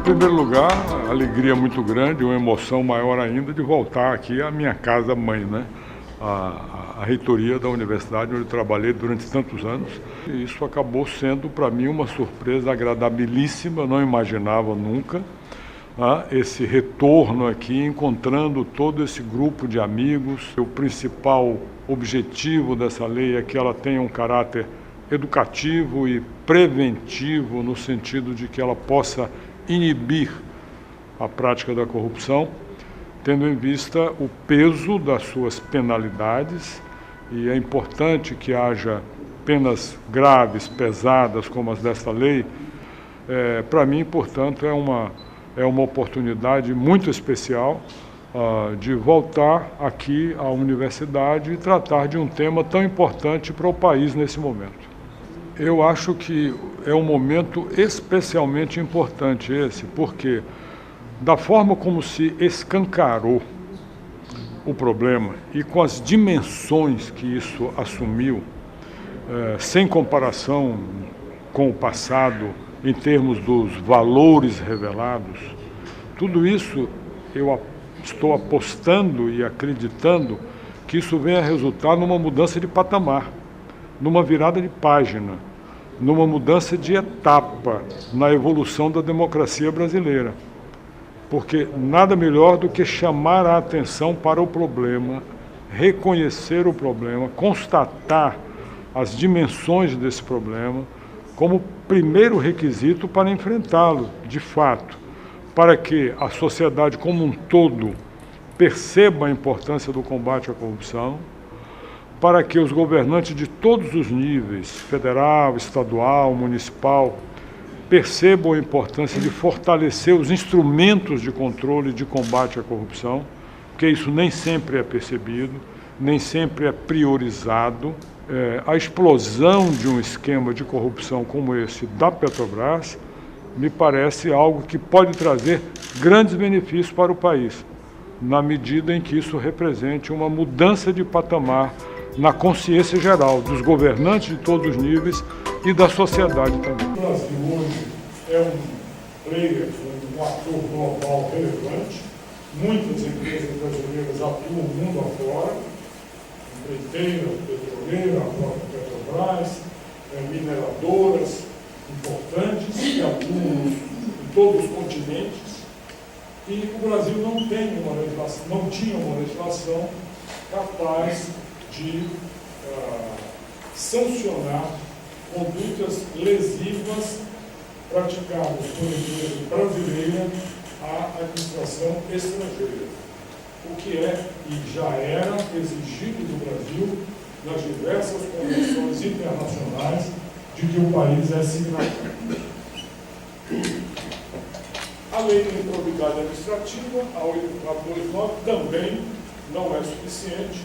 primeiro lugar, alegria muito grande, uma emoção maior ainda de voltar aqui à minha casa-mãe, né? A reitoria da universidade onde eu trabalhei durante tantos anos. E isso acabou sendo para mim uma surpresa agradabilíssima, eu não imaginava nunca esse retorno aqui, encontrando todo esse grupo de amigos. O principal objetivo dessa lei é que ela tenha um caráter educativo e preventivo, no sentido de que ela possa inibir a prática da corrupção, tendo em vista o peso das suas penalidades, e é importante que haja penas graves, pesadas, como as desta lei. Para mim, portanto, é uma oportunidade muito especial de voltar aqui à universidade e tratar de um tema tão importante para o país nesse momento. Eu acho que é um momento especialmente importante esse, porque da forma como se escancarou o problema e com as dimensões que isso assumiu, sem comparação com o passado, em termos dos valores revelados, tudo isso eu estou apostando e acreditando que isso venha a resultar numa mudança de patamar, numa virada de página, numa mudança de etapa na evolução da democracia brasileira. Porque nada melhor do que chamar a atenção para o problema, reconhecer o problema, constatar as dimensões desse problema como primeiro requisito para enfrentá-lo, de fato, para que a sociedade como um todo perceba a importância do combate à corrupção, para que os governantes de todos os níveis, federal, estadual, municipal, percebam a importância de fortalecer os instrumentos de controle e de combate à corrupção, porque isso nem sempre é percebido, nem sempre é priorizado. A explosão de um esquema de corrupção como esse da Petrobras me parece algo que pode trazer grandes benefícios para o país, na medida em que isso represente uma mudança de patamar na consciência geral dos governantes de todos os níveis e da sociedade também. O Brasil hoje é um player, um ator global relevante. Muitas empresas brasileiras atuam mundo afora, empreiteiras, petroleiras, a própria Petrobras, mineradoras importantes que atuam em todos os continentes. E o Brasil não tem uma legislação, não tinha uma legislação capaz de sancionar condutas lesivas praticadas por empresa brasileira à administração estrangeira, o que é e já era exigido do Brasil nas diversas convenções internacionais de que o país é signatário. A lei de improbidade administrativa, a 8429, também não é suficiente,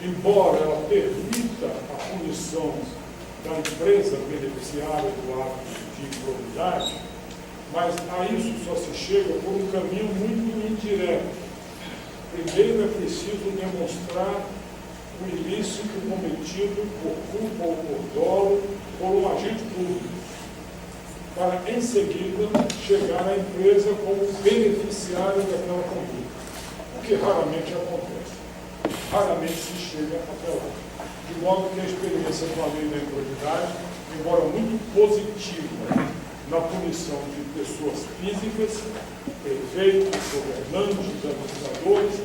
embora ela permita a punição da empresa beneficiária do ato de improbidade, mas a isso só se chega por um caminho muito indireto. Primeiro é preciso demonstrar o ilícito cometido por culpa ou por dolo por um agente público, para em seguida chegar à empresa como beneficiário daquela conduta, o que raramente acontece. Raramente se chega até lá. De modo que a experiência com a lei da improbidade, embora muito positiva na punição de pessoas físicas, prefeitos, governantes, administradores,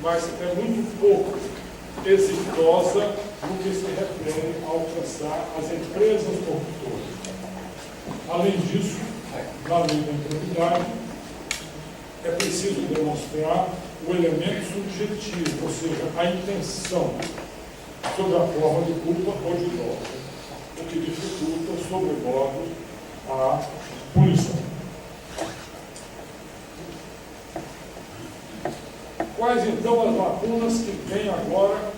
mas é muito pouco exitosa no que se refere a alcançar as empresas corruptoras. Além disso, na lei da improbidade, é preciso demonstrar o elemento subjetivo, ou seja, a intenção, sob a forma de culpa ou de dolo, o que dificulta, sobremodo, a punição. Quais, então, as lacunas que vêm agora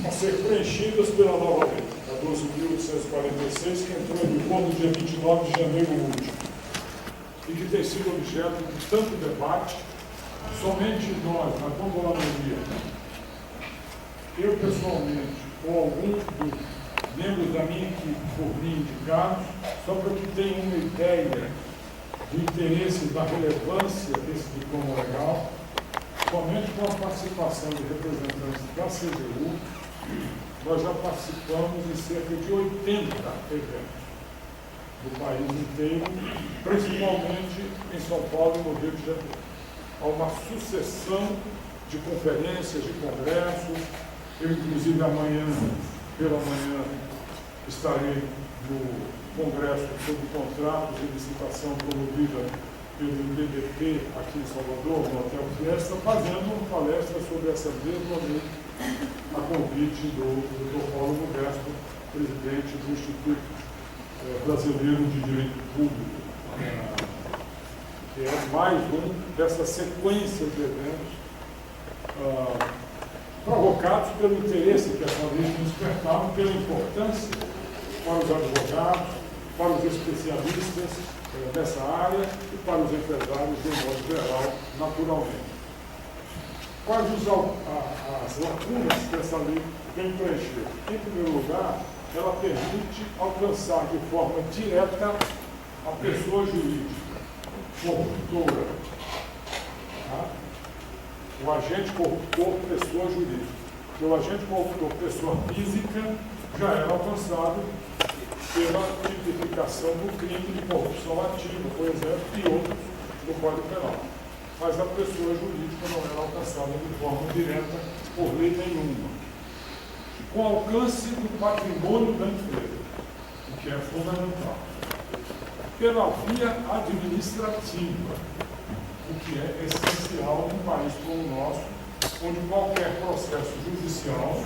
a ser preenchidas pela nova lei, a 12.846, que entrou em vigor no dia 29 de janeiro último, e que tem sido objeto de tanto debate? Somente nós, na Congoladoria, eu pessoalmente, ou algum dos membros da minha equipe por mim indicados, só para que tenham uma ideia do interesse da relevância desse diploma legal, somente com a participação de representantes da CGU, nós já participamos de cerca de 80 eventos do país inteiro, principalmente em São Paulo e no Rio de Janeiro. Há uma sucessão de conferências, de congressos. Eu, inclusive, pela manhã, estarei no Congresso sobre Contratos e Licitação promovida pelo IBDP aqui em Salvador, no Hotel Fiesta, fazendo uma palestra sobre essa mesma lei, a convite do Dr. Paulo Modesto, presidente do Instituto Brasileiro de Direito Público, que é mais um dessa sequência de eventos provocados pelo interesse que essa lei despertava, pela importância para os advogados, para os especialistas dessa área e para os empresários de um modo geral, naturalmente. Quais as lacunas que essa lei vem preencher? Em primeiro lugar, ela permite alcançar de forma direta a pessoa jurídica, corretora, o agente corruptor, pessoa jurídica. Porque o agente corruptor, pessoa física, já era alcançado pela tipificação do crime de corrupção ativa, por exemplo, e outros do Código Penal. Mas a pessoa jurídica não era alcançada de forma direta por lei nenhuma. Com alcance do patrimônio da empresa, o que é fundamental. Pela via administrativa, o que é essencial num país como o nosso, onde qualquer processo judicial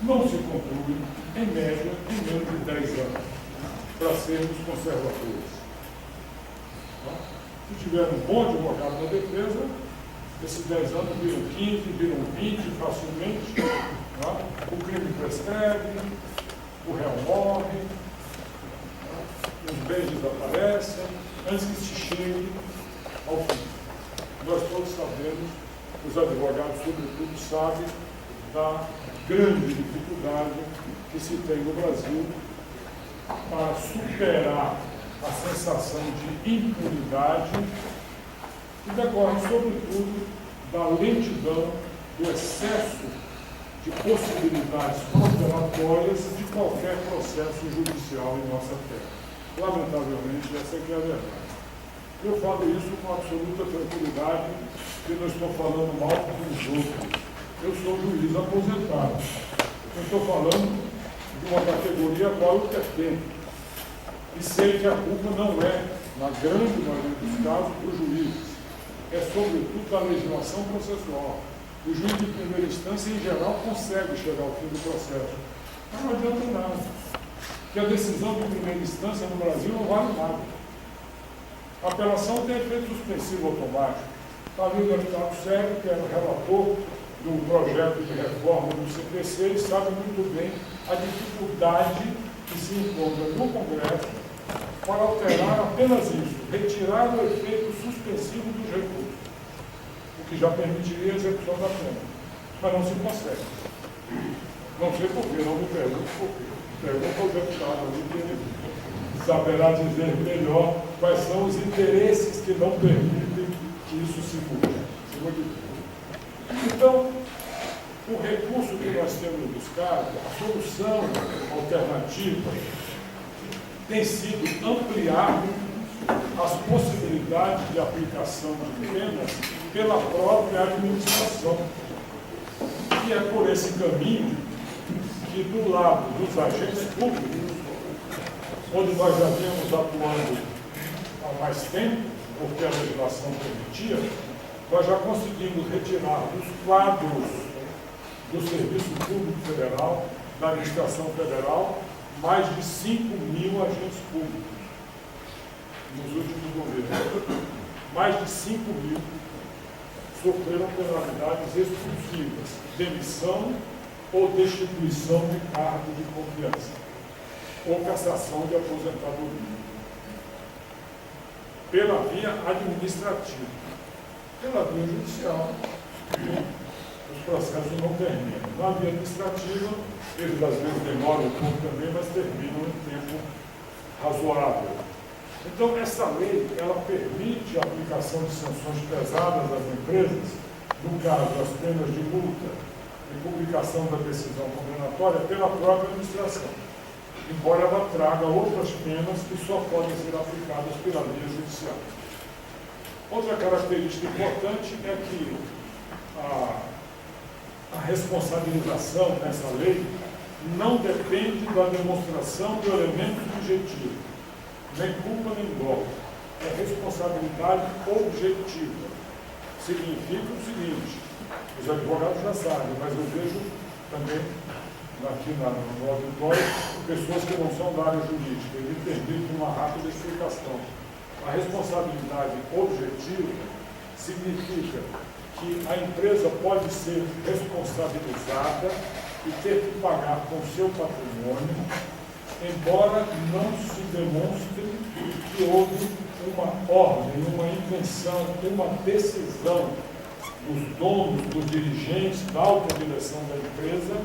não se conclui, em média, em menos de 10 anos, para sermos conservadores. Se tiver um bom advogado na defesa, esses 10 anos viram 15, viram 20 facilmente, o crime prescreve, o réu morre, os bens desaparecem, antes que se chegue ao fim. Nós todos sabemos, os advogados, sobretudo, sabem da grande dificuldade que se tem no Brasil para superar a sensação de impunidade que decorre, sobretudo, da lentidão, do excesso de possibilidades protelatórias de qualquer processo judicial em nossa terra. Lamentavelmente, essa é que é a verdade. Eu falo isso com absoluta tranquilidade, porque não estou falando mal dos outros. Eu sou juiz aposentado. Eu estou falando de uma categoria a qual eu pertenço. E sei que a culpa não é, na grande maioria dos casos, dos juízes. É, sobretudo, da legislação processual. O juiz de primeira instância, em geral, consegue chegar ao fim do processo. Mas não adianta nada. Porque a decisão de primeira instância no Brasil não vale nada. A apelação tem efeito suspensivo automático. Está ali o deputado Sérgio, que era o relator do projeto de reforma do CPC, ele sabe muito bem a dificuldade que se encontra no Congresso para alterar apenas isso, retirar o efeito suspensivo dos recursos, o que já permitiria a execução da pena. Mas não se consegue. Não sei porquê, não me pergunto porquê. Pergunta ao deputado ali, que ele saberá dizer melhor quais são os interesses que não permitem que isso se cumpra. Então, o recurso que nós temos buscado, a solução alternativa, tem sido ampliar as possibilidades de aplicação de penas pela própria administração. E é por esse caminho que, do lado dos agentes públicos, onde nós já viemos atuando há mais tempo, porque a legislação permitia, nós já conseguimos retirar dos quadros do Serviço Público Federal, da Administração Federal, mais de 5 mil agentes públicos nos últimos governos. Mais de 5 mil sofreram penalidades expulsivas, demissão ou destituição de cargo de confiança, ou cassação de aposentadoria, pela via administrativa. Pela via judicial, os processos não terminam. Na via administrativa, eles às vezes demoram um pouco também, mas terminam em tempo razoável. Então, essa lei, ela permite a aplicação de sanções pesadas às empresas, no caso, as penas de multa e publicação da decisão condenatória pela própria administração, embora ela traga outras penas que só podem ser aplicadas pela via judicial. Outra característica importante é que a responsabilização nessa lei não depende da demonstração do elemento subjetivo, nem culpa nem dolo. É responsabilidade objetiva. Significa o seguinte, os advogados já sabem, mas eu vejo também aqui no auditório pessoas que não são da área jurídica, e me permitem uma rápida explicação. A responsabilidade objetiva significa que a empresa pode ser responsabilizada e ter que pagar com seu patrimônio, embora não se demonstre que houve uma ordem, uma intenção, uma decisão dos donos, dos dirigentes, da alta direção da empresa,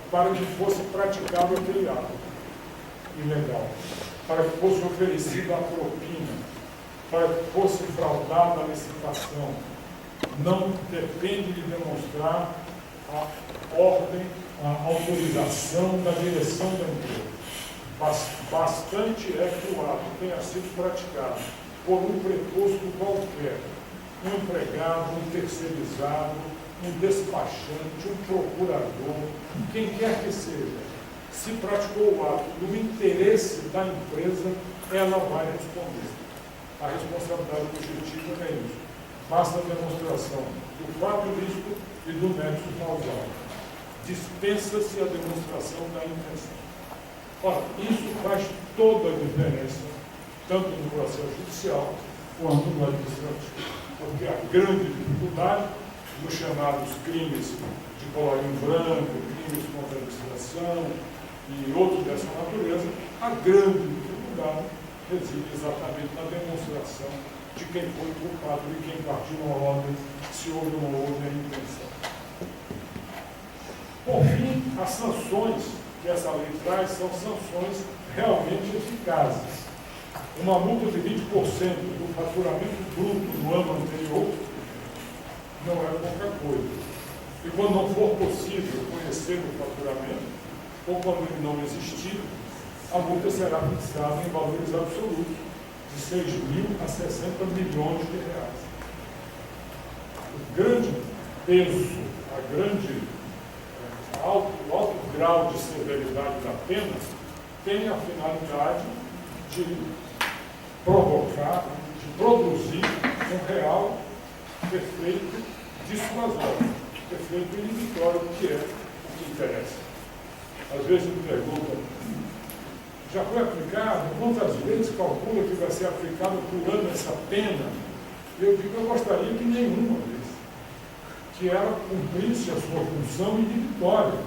para que fosse praticado aquele ato ilegal, para que fosse oferecida a propina, para que fosse fraudada a licitação. Não depende de demonstrar a ordem, a autorização da direção da empresa. Bastante é que o ato tenha sido praticado por um preposto qualquer, um empregado, um terceirizado, um despachante, um procurador, quem quer que seja. Se praticou o ato no interesse da empresa, ela vai responder. A responsabilidade objetiva é isso. Basta a demonstração do fato ilícito e do nexo causal. Dispensa-se a demonstração da intenção. Ora, isso faz toda a diferença, tanto no processo judicial quanto no administrativo. Porque a grande dificuldade dos chamados crimes de colarinho branco, crimes contra a administração e outros dessa natureza, a grande dificuldade reside exatamente na demonstração de quem foi culpado e quem partiu uma ordem, se houve uma outra intenção. Por fim, as sanções que essa lei traz são sanções realmente eficazes. Uma multa de 20% do faturamento bruto no ano anterior não é pouca coisa. E quando não for possível conhecer o faturamento, ou quando ele não existir, a multa será fixada em valores absolutos, de 6 mil a 60 milhões de reais. O grande peso, o alto grau de severidade da pena tem a finalidade de provocar, de produzir um real efeito dissuasório, efeito inibitório, que é o que interessa. Às vezes me perguntam, já foi aplicado? Quantas vezes calcula que vai ser aplicado por ano essa pena? Eu digo, eu gostaria que nenhuma vez, que ela cumprisse a sua função inibitória.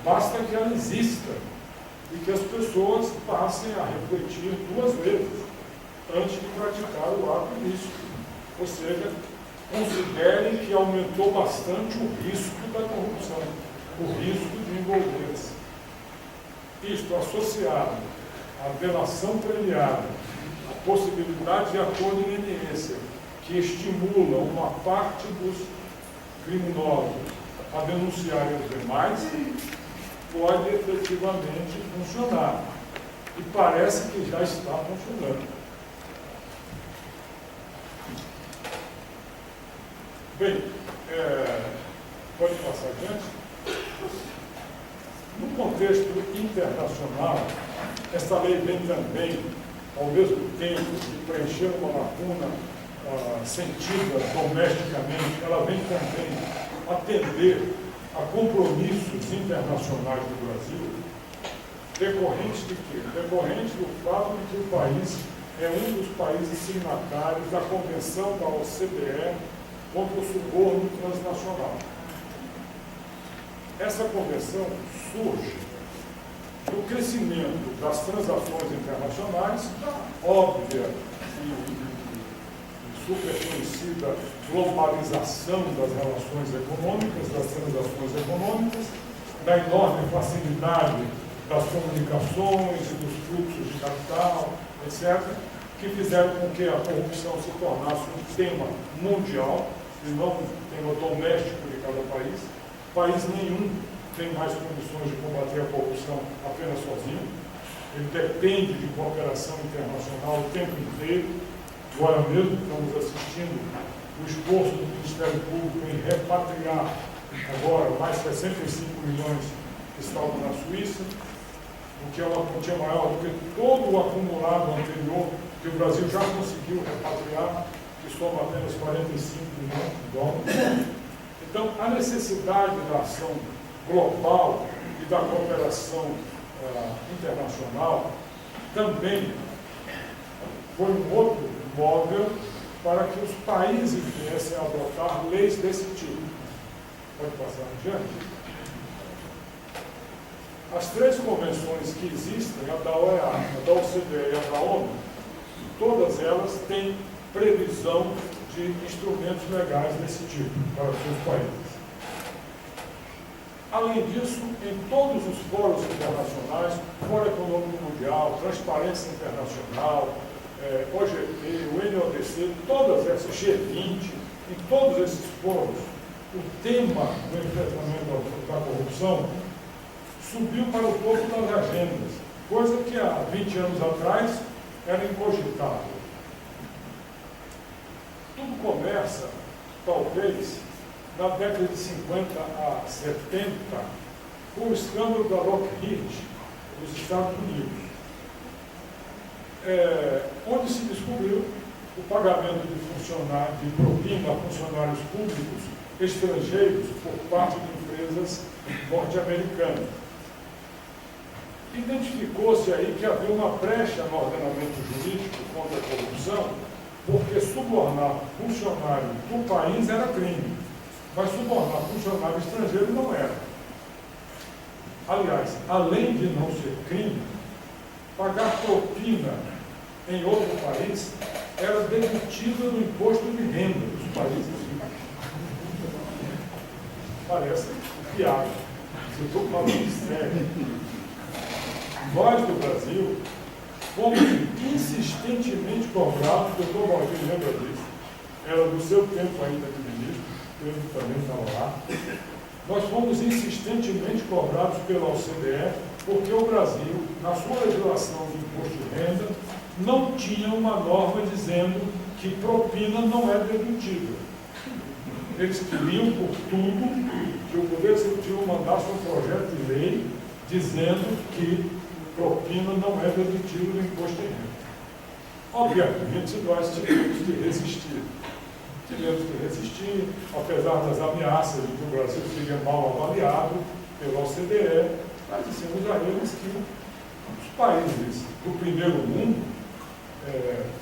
Basta que ela exista e que as pessoas passem a refletir 2 vezes antes de praticar o ato ilícito. Ou seja, considerem que aumentou bastante o risco da corrupção, o risco de envolver-se. Isto associado à delação premiada, a possibilidade de acordo de leniência, que estimula uma parte dos criminosos a denunciarem os demais, pode efetivamente funcionar. E parece que já está funcionando. Bem, pode passar adiante? No contexto internacional, esta lei vem também, ao mesmo tempo de preencher uma lacuna sentida domesticamente, ela vem também atender a compromissos internacionais do Brasil, decorrentes de quê? Decorrentes do fato de que o país é um dos países signatários da Convenção da OCDE contra o suborno transnacional. Essa convenção surge do crescimento das transações internacionais, da óbvia e super conhecida globalização das relações econômicas, das transações econômicas, da enorme facilidade das comunicações e dos fluxos de capital, etc., que fizeram com que a corrupção se tornasse um tema mundial e não um tema doméstico de cada país. País nenhum tem mais condições de combater a corrupção apenas sozinho. Ele depende de cooperação internacional o tempo inteiro. Agora mesmo estamos assistindo o esforço do Ministério Público em repatriar agora mais 65 milhões que estavam na Suíça, o que é uma quantia maior do que todo o acumulado anterior que o Brasil já conseguiu repatriar, que soma apenas 45 milhões de dólares. Então, a necessidade da ação global e da cooperação internacional também foi um outro móvel para que os países viessem a adotar leis desse tipo. Pode passar adiante? As três convenções que existem, a da OEA, a da OCDE e a da ONU, todas elas têm previsão de instrumentos legais desse tipo para os seus países. Além disso, em todos os fóruns internacionais, Fórum Econômico Mundial, Transparência Internacional, OGP, o NODC, todas essas, G20, em todos esses fóruns, o tema do enfrentamento da corrupção subiu para o topo das agendas, coisa que há 20 anos atrás era incogitável. Tudo começa, talvez, na década de 50 a 70, com o escândalo da Lockheed dos Estados Unidos, onde se descobriu o pagamento de propina a funcionários públicos estrangeiros por parte de empresas norte-americanas. Identificou-se aí que havia uma brecha no ordenamento jurídico contra a corrupção, porque subornar funcionário do país era crime, mas subornar funcionário estrangeiro não era. Aliás, além de não ser crime, pagar propina em outro país era dedutível no imposto de renda dos países. Parece piada. Eu estou falando sério. Nós do Brasil fomos insistentemente cobrados, o doutor Valdir lembra disso, era do seu tempo ainda de ministro, eu também estava lá. Nós fomos insistentemente cobrados pela OCDE porque o Brasil, na sua legislação de imposto de renda, não tinha uma norma dizendo que propina não é dedutível. Eles queriam, por tudo, que o Poder Executivo mandasse um projeto de lei dizendo que propina não é dedutível do imposto de renda. Obviamente, nós tivemos que resistir. Apesar das ameaças de que o Brasil seria mal avaliado pela OCDE, nós dissemos a eles que os países do primeiro mundo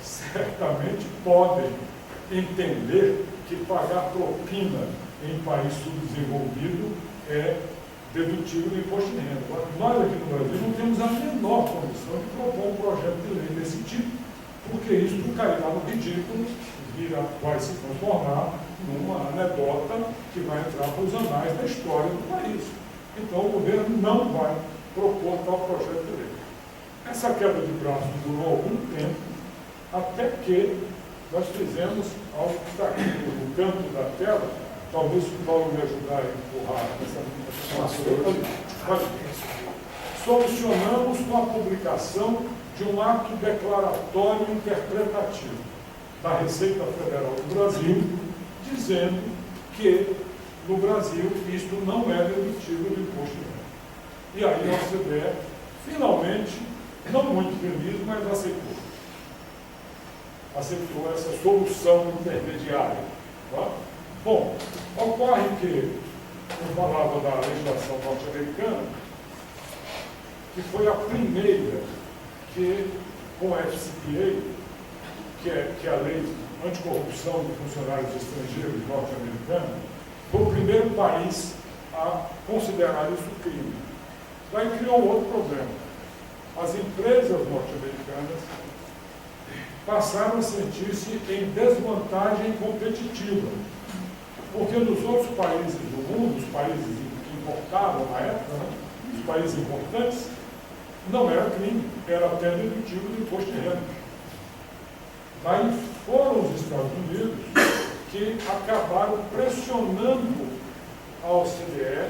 certamente podem entender que pagar propina em país subdesenvolvido é dedutível do imposto de renda. Agora, nós aqui no Brasil não temos a menor condição de propor um projeto de lei desse tipo, porque isso cairá no ridículo, vai se transformar numa anedota que vai entrar para os anais da história do país. Então, o governo não vai propor tal projeto de lei. Essa queda de braço durou algum tempo, até que nós fizemos algo que está aqui no canto da tela, talvez o Paulo me ajudar a empurrar essa solucionamos com a publicação de um ato declaratório interpretativo da Receita Federal do Brasil, dizendo que no Brasil isto não é dedutível do imposto de renda. E aí a OCDE, finalmente, não muito feliz, mas aceitou essa solução intermediária. Tá? Bom, ocorre que, eu falava da legislação norte-americana, que foi a primeira que, com a FCPA, que é a lei anticorrupção de funcionários estrangeiros norte-americanos, foi o primeiro país a considerar isso crime. Daí criou um outro problema. As empresas norte-americanas passaram a sentir-se em desvantagem competitiva, porque nos outros países do mundo, os países que importavam na época, os países importantes, não era crime, era até dedutível do imposto de renda. Aí foram os Estados Unidos que acabaram pressionando a OCDE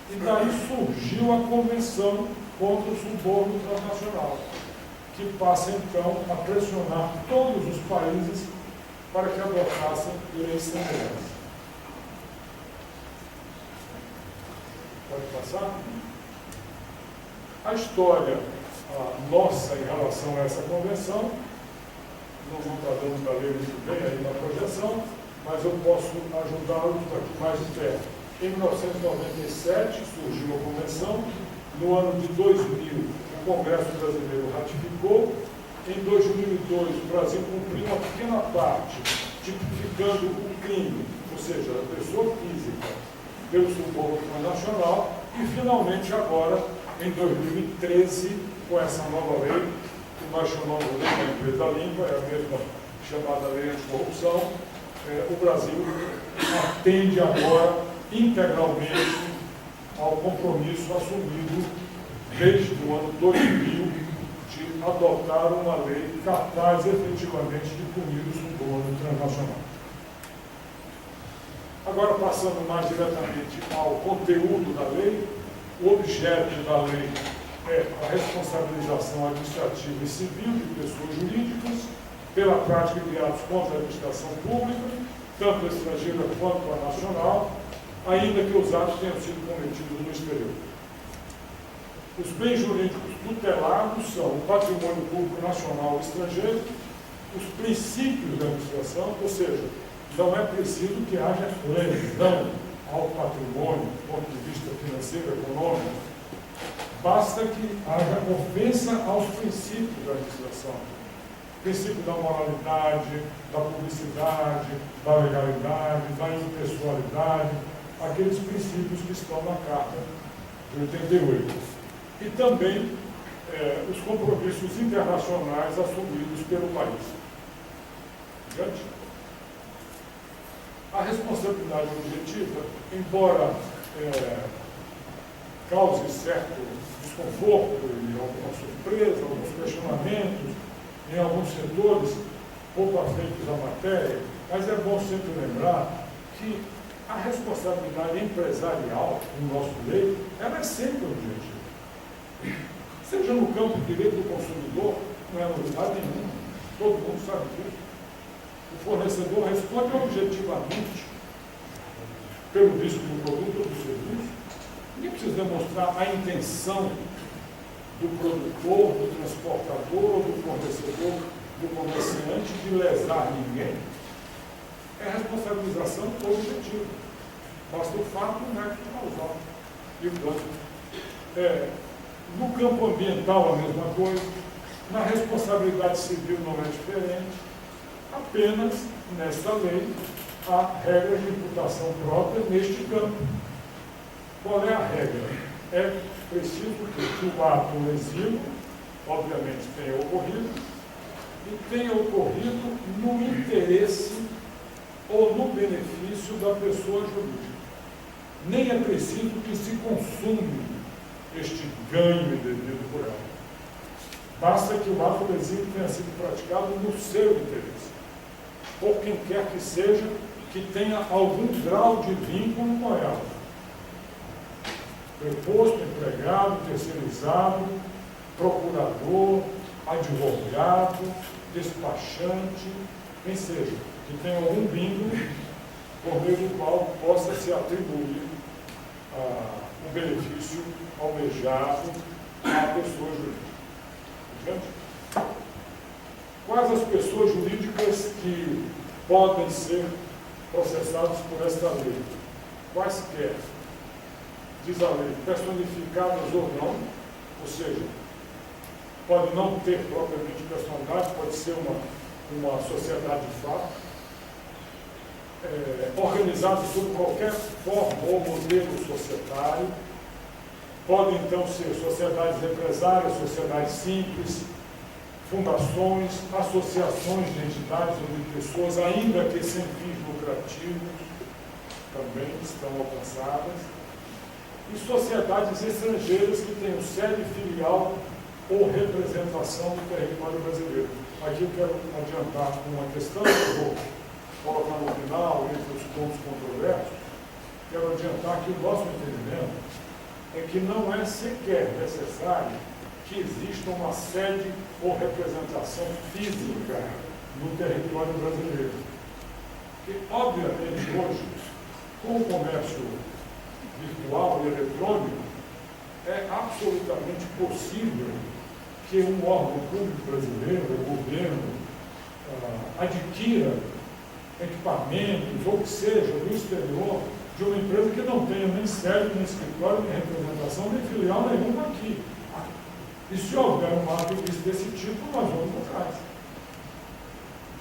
e daí surgiu a Convenção contra o Suborno Transnacional, que passa então a pressionar todos os países para que adotassem leis semelhantes. Pode passar? A história nossa em relação a essa convenção, não vou estar dando para ler muito bem aí na projeção, mas eu posso ajudá-los aqui mais de perto. Em 1997 surgiu a convenção, no ano de 2000 o Congresso Brasileiro ratificou, em 2002 o Brasil cumpriu uma pequena parte, tipificando o crime, ou seja, a pessoa física, pelo suborno transnacional, e finalmente agora, em 2013, com essa nova lei, que nós chamamos de lei da empresa limpa, é a mesma chamada lei anticorrupção, o Brasil atende agora integralmente ao compromisso assumido desde o ano 2000 de adotar uma lei capaz efetivamente de punir o suborno transnacional. Agora, passando mais diretamente ao conteúdo da lei, o objeto da lei é a responsabilização administrativa e civil de pessoas jurídicas pela prática de atos contra a administração pública, tanto estrangeira quanto a nacional, ainda que os atos tenham sido cometidos no exterior. Os bens jurídicos tutelados são o patrimônio público nacional e estrangeiro, os princípios da administração, ou seja, não é preciso que haja lesão ao patrimônio, do ponto de vista financeiro, econômico, basta que haja ofensa aos princípios da administração. O princípio da moralidade, da publicidade, da legalidade, da impessoalidade, aqueles princípios que estão na Carta de 88. E também os compromissos internacionais assumidos pelo país. Adiante. A responsabilidade objetiva, embora cause certo desconforto e alguma surpresa, alguns questionamentos em alguns setores pouco afeitos à matéria, mas é bom sempre lembrar que a responsabilidade empresarial no nosso direito, ela é sempre objetiva. Seja no campo do direito do consumidor, não é novidade nenhuma, todo mundo sabe disso. O fornecedor responde objetivamente pelo risco do produto ou do serviço. Ninguém precisa demonstrar a intenção do produtor, do transportador, do fornecedor, do comerciante de lesar ninguém. É responsabilização objetiva. Basta o fato do mérito causal e o dano. No campo ambiental, a mesma coisa. Na responsabilidade civil não é diferente. Apenas, nesta lei, há regras de imputação própria neste campo. Qual é a regra? É preciso que o ato lesivo, obviamente, tenha ocorrido, e tenha ocorrido no interesse ou no benefício da pessoa jurídica. Nem é preciso que se consuma este ganho indevido por ela. Basta que o ato lesivo tenha sido praticado no seu interesse, por quem quer que seja, que tenha algum grau de vínculo com ela. Preposto, empregado, terceirizado, procurador, advogado, despachante, quem seja, que tenha algum vínculo por meio do qual possa se atribuir um benefício almejado à pessoa jurídica. Entende? Quais as pessoas jurídicas que podem ser processadas por esta lei? Quaisquer, diz a lei, personificadas ou não, ou seja, pode não ter propriamente personalidade, pode ser uma sociedade de fato, organizada sob qualquer forma ou modelo societário, podem então ser sociedades empresárias, sociedades simples, fundações, associações de entidades ou de pessoas, ainda que sem fins lucrativos, também estão alcançadas, e sociedades estrangeiras que tenham sede filial ou representação no território brasileiro. aqui eu quero adiantar uma questão que eu vou colocar no final, entre os pontos controversos. Quero adiantar que o nosso entendimento é que não é sequer necessário que exista uma sede ou representação física no território brasileiro. Porque, obviamente, hoje, com o comércio virtual e eletrônico, é absolutamente possível que um órgão público brasileiro, o governo, adquira equipamentos, ou que seja, do exterior, de uma empresa que não tenha nem sede, nem escritório, nem representação, nem filial nenhuma aqui. E se houver um ato desse tipo, nós vamos atrás.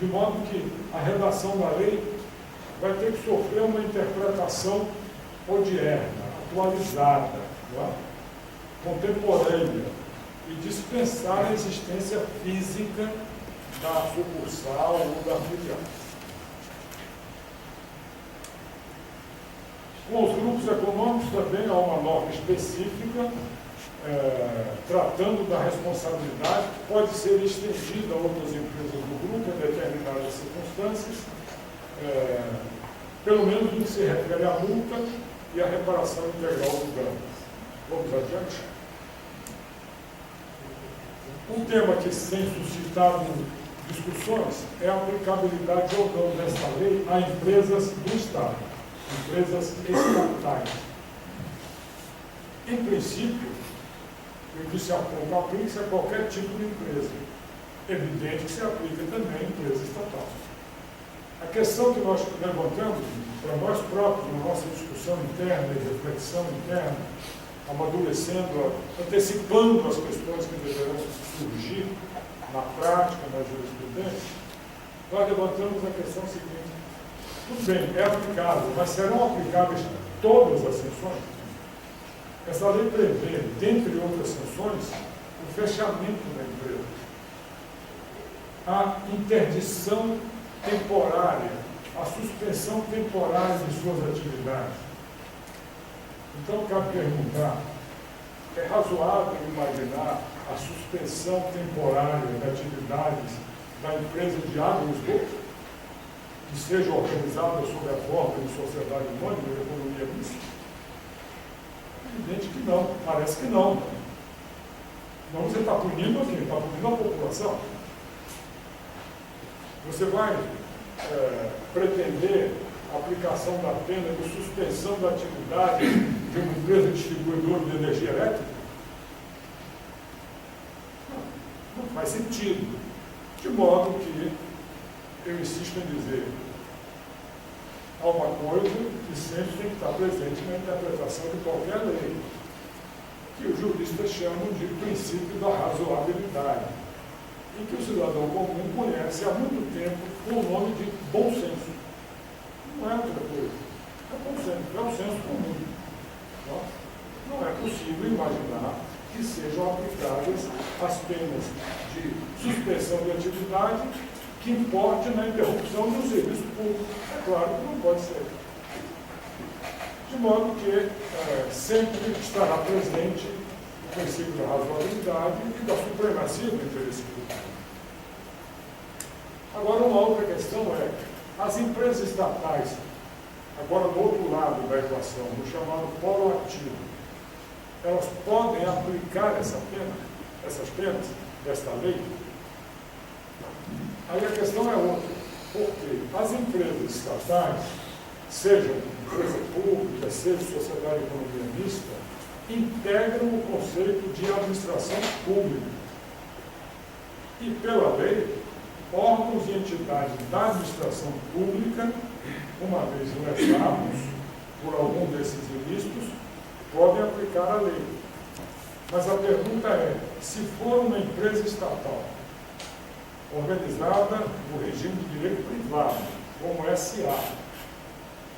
De modo que a redação da lei vai ter que sofrer uma interpretação odierna, atualizada, não é? Contemporânea, e dispensar a existência física da sucursal ou da filial. Com os grupos econômicos também há uma norma específica tratando da responsabilidade que pode ser estendida a outras empresas do grupo em determinadas circunstâncias, pelo menos no que se refere à multa e à reparação integral do dano. Vamos adiante? Um tema que tem suscitado discussões é a aplicabilidade ou não desta lei a empresas do Estado, empresas estatais. Em princípio, o que se aplica-se a qualquer tipo de empresa. Evidente que se aplica também a empresa estatal. A questão que nós levantamos, para nós próprios, na nossa discussão interna e reflexão interna, amadurecendo, antecipando as questões que deverão surgir na prática, na jurisprudência, nós levantamos a questão seguinte: tudo bem, é aplicável, mas serão aplicáveis todas as sanções? Essa lei prevê, dentre outras sanções, o fechamento da empresa, a interdição temporária, a suspensão temporária de suas atividades. Então, cabe perguntar, é razoável imaginar a suspensão temporária de atividades da empresa de água e esgoto, que seja organizada sob a forma de sociedade anônima e economia mista? Evidente que não, parece que não. Não, você está punindo quem? Está punindo a população. Você vai pretender a aplicação da pena de suspensão da atividade de uma empresa distribuidora de energia elétrica? Não faz sentido. De modo que eu insisto em dizer, há uma coisa que sempre tem que estar presente na interpretação de qualquer lei, que os juristas chamam de princípio da razoabilidade, e que o cidadão comum conhece há muito tempo com o nome de bom senso. Não é outra coisa. É bom senso, é o senso comum. Não é possível imaginar que sejam aplicadas as penas de suspensão de atividade que importe na interrupção do serviço público. É claro que não pode ser. De modo que sempre estará presente o princípio da razoabilidade e da supremacia do interesse público. Agora, uma outra questão é, as empresas estatais, agora do outro lado da equação, no chamado polo ativo, elas podem aplicar essas penas desta lei? Aí a questão é outra, porque as empresas estatais, sejam empresa pública, seja sociedade de economia mista, integram o conceito de administração pública. E, pela lei, órgãos e entidades da administração pública, uma vez lesados por algum desses ilícitos, podem aplicar a lei. Mas a pergunta é, se for uma empresa estatal, organizada no regime de direito privado, como SA,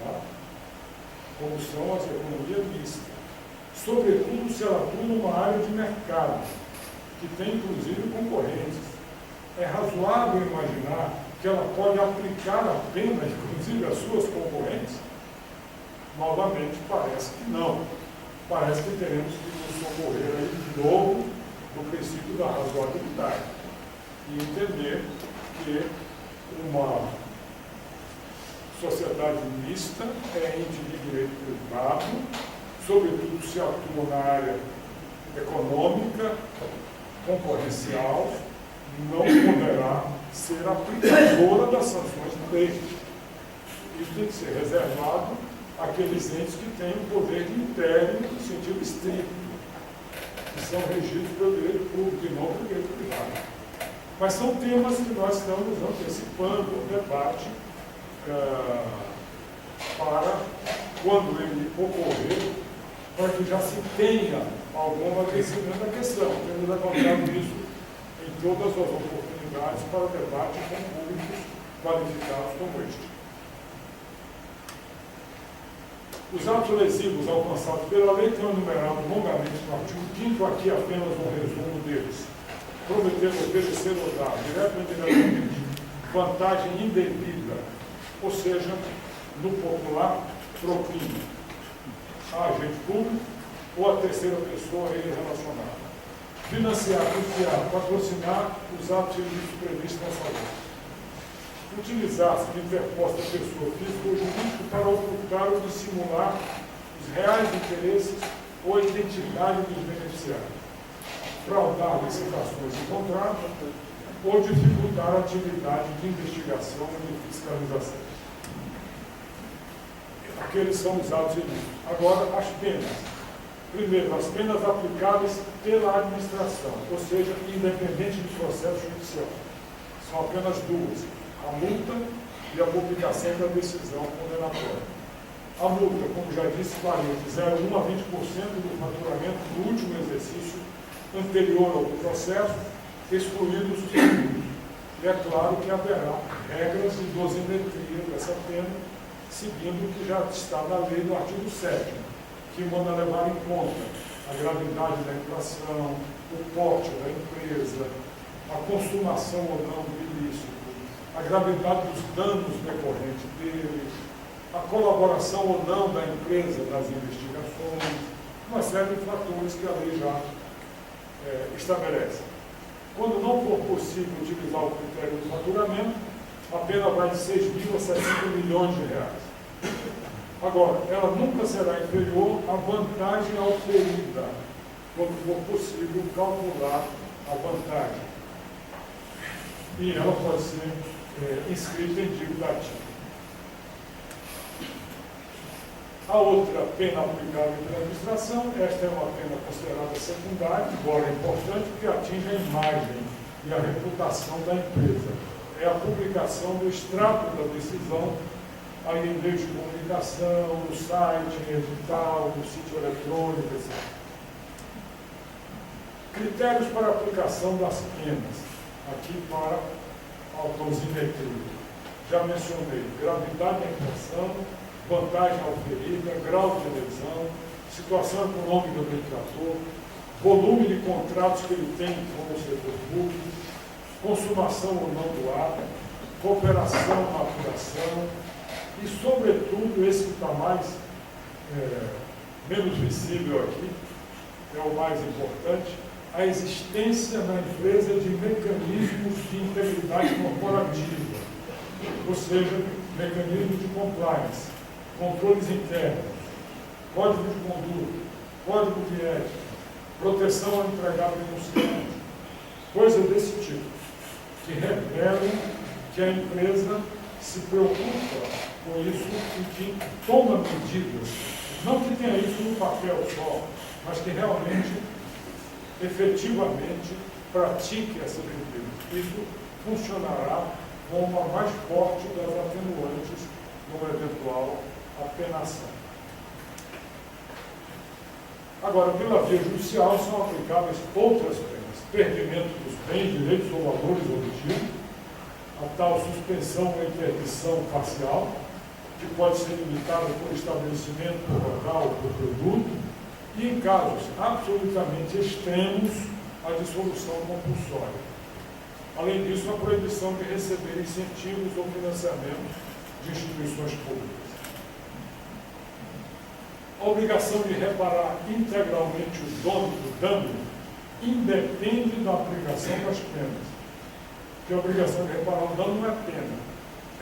tá? Como são as economias mistas, sobretudo se ela atua numa área de mercado, que tem inclusive concorrentes, é razoável imaginar que ela pode aplicar a pena, inclusive, às suas concorrentes? Novamente, parece que não. Parece que teremos que nos socorrer aí de novo do princípio da razoabilidade. e entender que uma sociedade mista é ente de direito privado, sobretudo se atua na área econômica, concorrencial, não poderá ser aplicadora das sanções da lei. Isso tem que ser reservado àqueles entes que têm o poder de império no sentido estrito, que são regidos pelo direito público e não pelo direito privado. Mas são temas que nós estamos antecipando o debate para, quando ele ocorrer, para que já se tenha algum aquecimento da questão. Temos levantado isso em todas as oportunidades para debate com públicos qualificados como este. Os atos lesivos alcançados pela lei estão enumerados longamente no artigo 5º, aqui apenas um resumo deles. Prometer, obedecer ou dar, direto ou indiretamente, vantagem indevida, ou seja, no popular, propina, a agente público ou a terceira pessoa a ele relacionada. Financiar, confiar, patrocinar os atos ilícitos previstos nessa lei. Utilizar-se de interposta pessoa física ou jurídica para ocultar ou dissimular os reais interesses ou a identidade dos beneficiários. Fraudar licitações e contratos ou dificultar a atividade de investigação e de fiscalização. Aqueles são os atos ilícitos. Agora, as penas. Primeiro, as penas aplicáveis pela administração, ou seja, independente do processo judicial. São apenas duas: a multa e a publicação da decisão condenatória. A multa, como já disse, varia de 0,1% a 20% do faturamento do último exercício anterior ao processo, excluídos os tributos. E é claro que haverá regras de dosimetria dessa pena, seguindo o que já está na lei no artigo 7º, que manda levar em conta a gravidade da infração, o porte da empresa, a consumação ou não do ilícito, a gravidade dos danos decorrentes dele, a colaboração ou não da empresa nas investigações, uma série de fatores que a lei já estabelece. Quando não for possível utilizar o critério do faturamento, a pena vai de 6 mil a 60 milhões de reais. Agora, ela nunca será inferior à vantagem auferida, quando for possível calcular a vantagem. E ela pode ser inscrita em dívida ativa. A outra pena aplicável pela administração, esta é uma pena considerada secundária, embora importante, porque atinge a imagem e a reputação da empresa. É a publicação do extrato da decisão aí em meios de comunicação, no site, em edital, no sítio eletrônico, etc. Critérios para aplicação das penas, aqui para a dosimetria. Já mencionei gravidade da infração, vantagem auferida, grau de lesão, situação econômica do infrator, volume de contratos que ele tem com o setor público, consumação ou não do ato, cooperação na apuração e, sobretudo, esse que está menos visível aqui, é o mais importante, a existência na empresa de mecanismos de integridade corporativa, ou seja, mecanismos de compliance, controles internos, código de conduta, código de ética, proteção ao empregado denunciante, coisas desse tipo, que revelam que a empresa se preocupa com isso e que toma medidas, não que tenha isso no papel só, mas que realmente, efetivamente, pratique essa medida. Isso funcionará como a mais forte das atenuantes numa eventual apenação. Agora, pela via judicial, são aplicáveis outras penas: perdimento dos bens, direitos ou valores obtidos, a tal suspensão ou interdição parcial, que pode ser limitada por estabelecimento, por local ou por produto, e, em casos absolutamente extremos, a dissolução compulsória. Além disso, a proibição de receber incentivos ou financiamentos de instituições públicas. A obrigação de reparar integralmente o dano independe da aplicação das penas. que a obrigação de reparar um dano não é pena,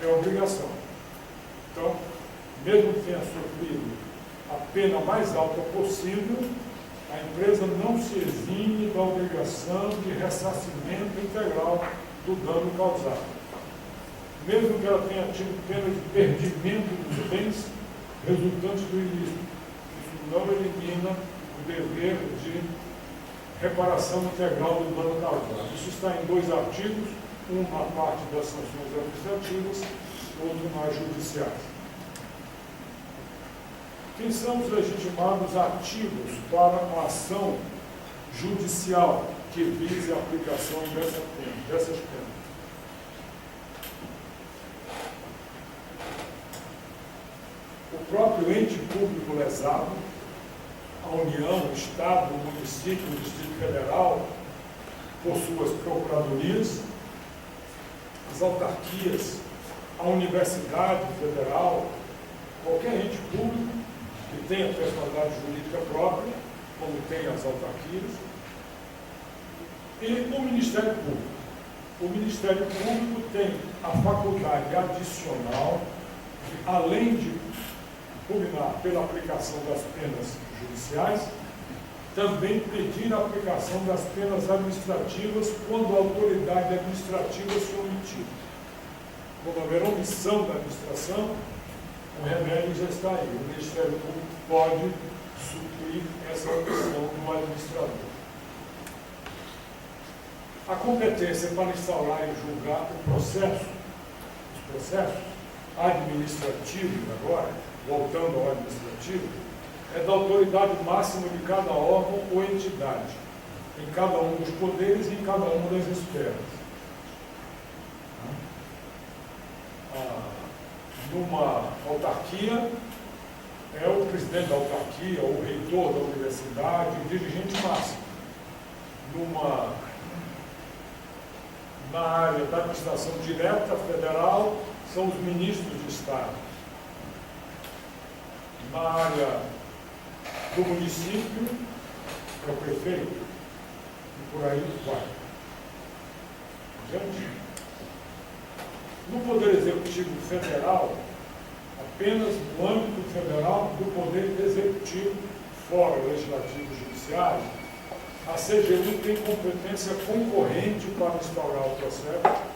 é obrigação. Então, mesmo que tenha sofrido a pena mais alta possível, a empresa não se exime da obrigação de ressarcimento integral do dano causado. Mesmo que ela tenha tido pena de perdimento dos bens resultantes do ilícito, isso não elimina o dever de reparação integral do dano causado. Isso está em 2 artigos, um na parte das sanções administrativas, outro nas judiciais. Quem são os legitimados ativos para a ação judicial que vise a aplicação dessas penas? O próprio ente público lesado, a União, o Estado, o município, o Distrito Federal, por suas procuradorias, as autarquias, a Universidade Federal, qualquer ente público que tenha personalidade jurídica própria, como tem as autarquias, e o Ministério Público. O Ministério Público tem a faculdade adicional de, além de pugnar pela aplicação das penas judiciais, também pedir a aplicação das penas administrativas quando a autoridade administrativa se omitir. Quando houver omissão da administração, o remédio já está aí. O Ministério Público pode suprir essa omissão do administrador. A competência para instaurar e julgar os processos administrativos agora, voltando ao administrativo, é da autoridade máxima de cada órgão ou entidade, em cada um dos poderes e em cada uma das esferas. Numa autarquia, é o presidente da autarquia, ou o reitor da universidade, o dirigente máximo. Na área da administração direta federal, são os ministros de Estado. Na área do município, é o prefeito, e por aí vai. Gente, no Poder Executivo Federal, apenas no âmbito federal do Poder Executivo, fora Legislativo e Judiciário, a CGU tem competência concorrente para instaurar o processo.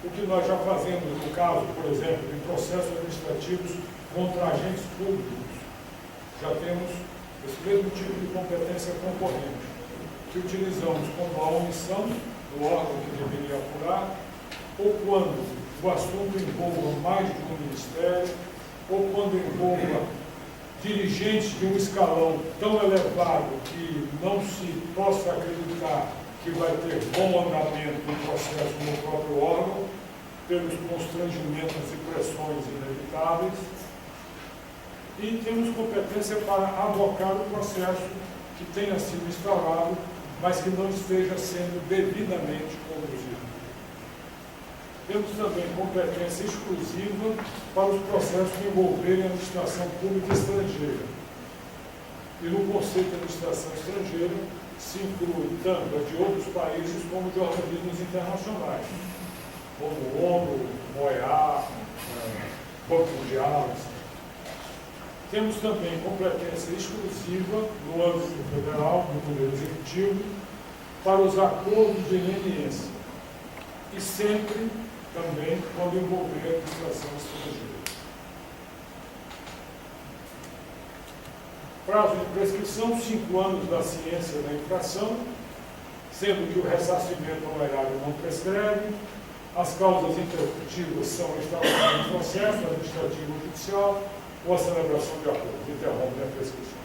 O que nós já fazemos no caso, por exemplo, de processos administrativos contra agentes públicos, já temos esse mesmo tipo de competência concorrente, que utilizamos quando há omissão do órgão que deveria apurar, ou quando o assunto envolva mais de um ministério, ou quando envolva dirigentes de um escalão tão elevado que não se possa acreditar que vai ter bom andamento do processo no próprio órgão, pelos constrangimentos e pressões inevitáveis. E temos competência para avocar o processo que tenha sido instaurado, mas que não esteja sendo devidamente conduzido. Temos também competência exclusiva para os processos que envolverem a administração pública estrangeira. E no conceito de administração estrangeira se inclui tanto a de outros países como de organismos internacionais, como o ONU, OEA, Banco Mundial, etc. Temos também competência exclusiva no âmbito federal, do Poder Executivo, para os acordos de leniência. E sempre também quando envolver a administração estrangeira. Prazo de prescrição, 5 anos da ciência da infração, sendo que o ressarcimento honorário não prescreve, as causas interruptivas são a instauração do processo administrativo ou judicial ou a celebração de acordo, interrompe a prescrição.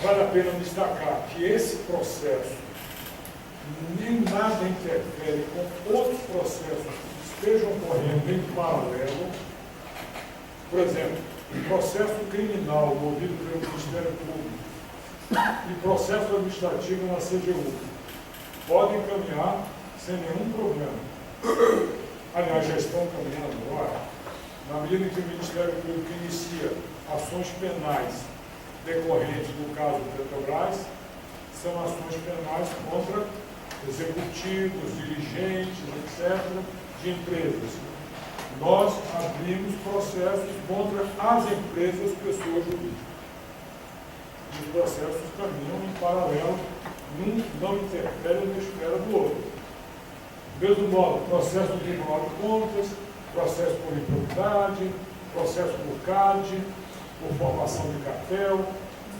Vale a pena destacar que esse processo nem nada interfere com outros processos que estejam correndo em paralelo. Por exemplo, processo criminal movido pelo Ministério Público e processo administrativo na CGU podem caminhar sem nenhum problema. Aliás, já estão caminhando agora, na medida em que o Ministério Público inicia ações penais decorrentes do caso Petrobras, são ações penais contra executivos, dirigentes, etc., de empresas. Nós abrimos processos contra as empresas, pessoas jurídicas. Os processos caminham em paralelo, um não interfere na esfera do outro. Do mesmo modo, processo do Tribunal de Contas, processo por improbidade, processo por CAD, por formação de cartel,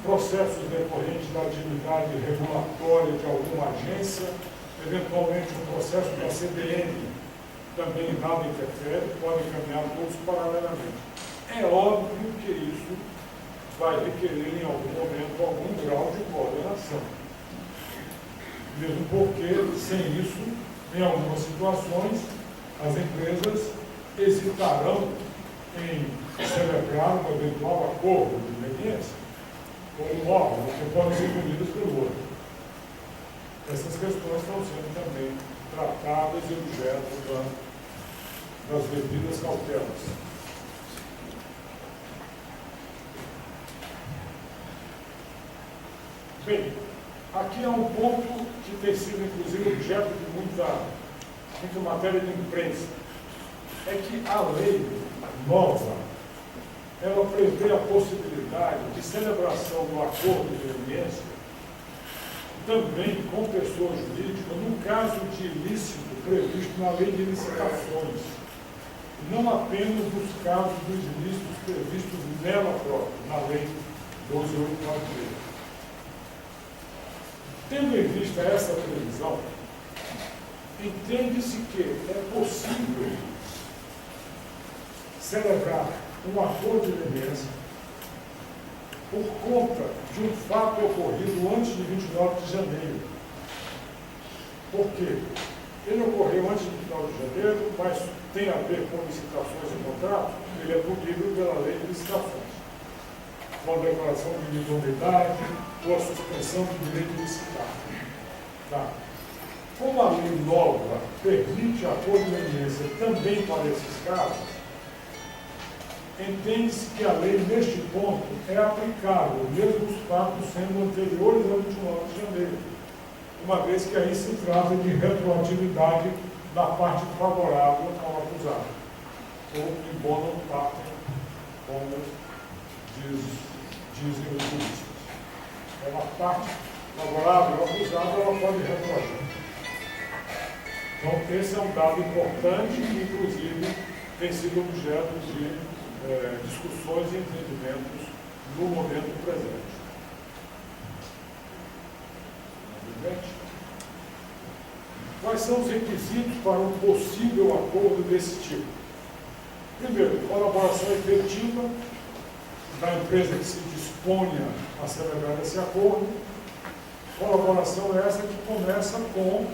processos decorrentes da atividade regulatória de alguma agência, eventualmente um processo da CBN, também nada interfere, podem caminhar todos paralelamente. É óbvio que isso vai requerer em algum momento algum grau de coordenação. Mesmo porque, sem isso, em algumas situações, as empresas hesitarão em celebrar um eventual acordo de leniência com um órgão que podem ser punidas pelo outro. Essas questões estão sendo também tratadas e objeto das devidas cautelas. Bem, aqui é um ponto que tem sido, inclusive, objeto de muita matéria de imprensa. É que a lei nova, ela prevê a possibilidade de celebração do acordo de leniência também com pessoa jurídica, no caso de ilícito previsto na lei de licitações, não apenas nos casos dos ilícitos previstos nela própria, na lei 12.843. Tendo em vista essa previsão, entende-se que é possível celebrar um acordo de leniência por conta de um fato ocorrido antes de 29 de janeiro. Por quê? Ele ocorreu antes de 29 de janeiro, mas tem a ver com licitações e contratos, ele é punível pela lei de licitações, com a declaração de idoneidade ou a suspensão do direito de licitar. Tá? Como a lei nova permite acordo de leniência também para esses casos, entende-se que a lei, neste ponto, é aplicável, mesmo os fatos sendo anteriores ao 29 de janeiro, uma vez que aí se trata de retroatividade da parte favorável ao acusado, ou em bonum partem, como dizem os juristas. É uma parte favorável ao acusado, ela pode retroagir. Então, esse é um dado importante que, inclusive, tem sido objeto de discussões e entendimentos no momento presente. Quais são os requisitos para um possível acordo desse tipo? Primeiro, colaboração efetiva da empresa que se disponha a celebrar esse acordo. Colaboração essa que começa com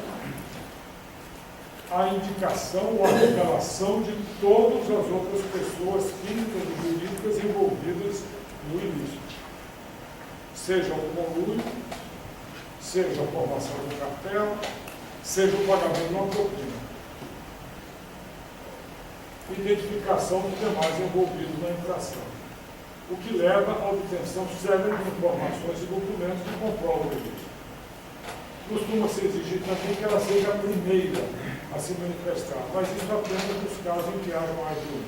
a indicação ou a revelação de todas as outras pessoas físicas e jurídicas envolvidas no ilícito. Seja o conluio, seja a formação do cartel, seja o pagamento de uma propina. Identificação dos demais envolvidos na infração, o que leva à obtenção célere de informações e documentos que comprovam o ilícito. Costuma-se exigir também que ela seja a primeira a se manifestar, mas isso apenas nos casos em que haja mais de um.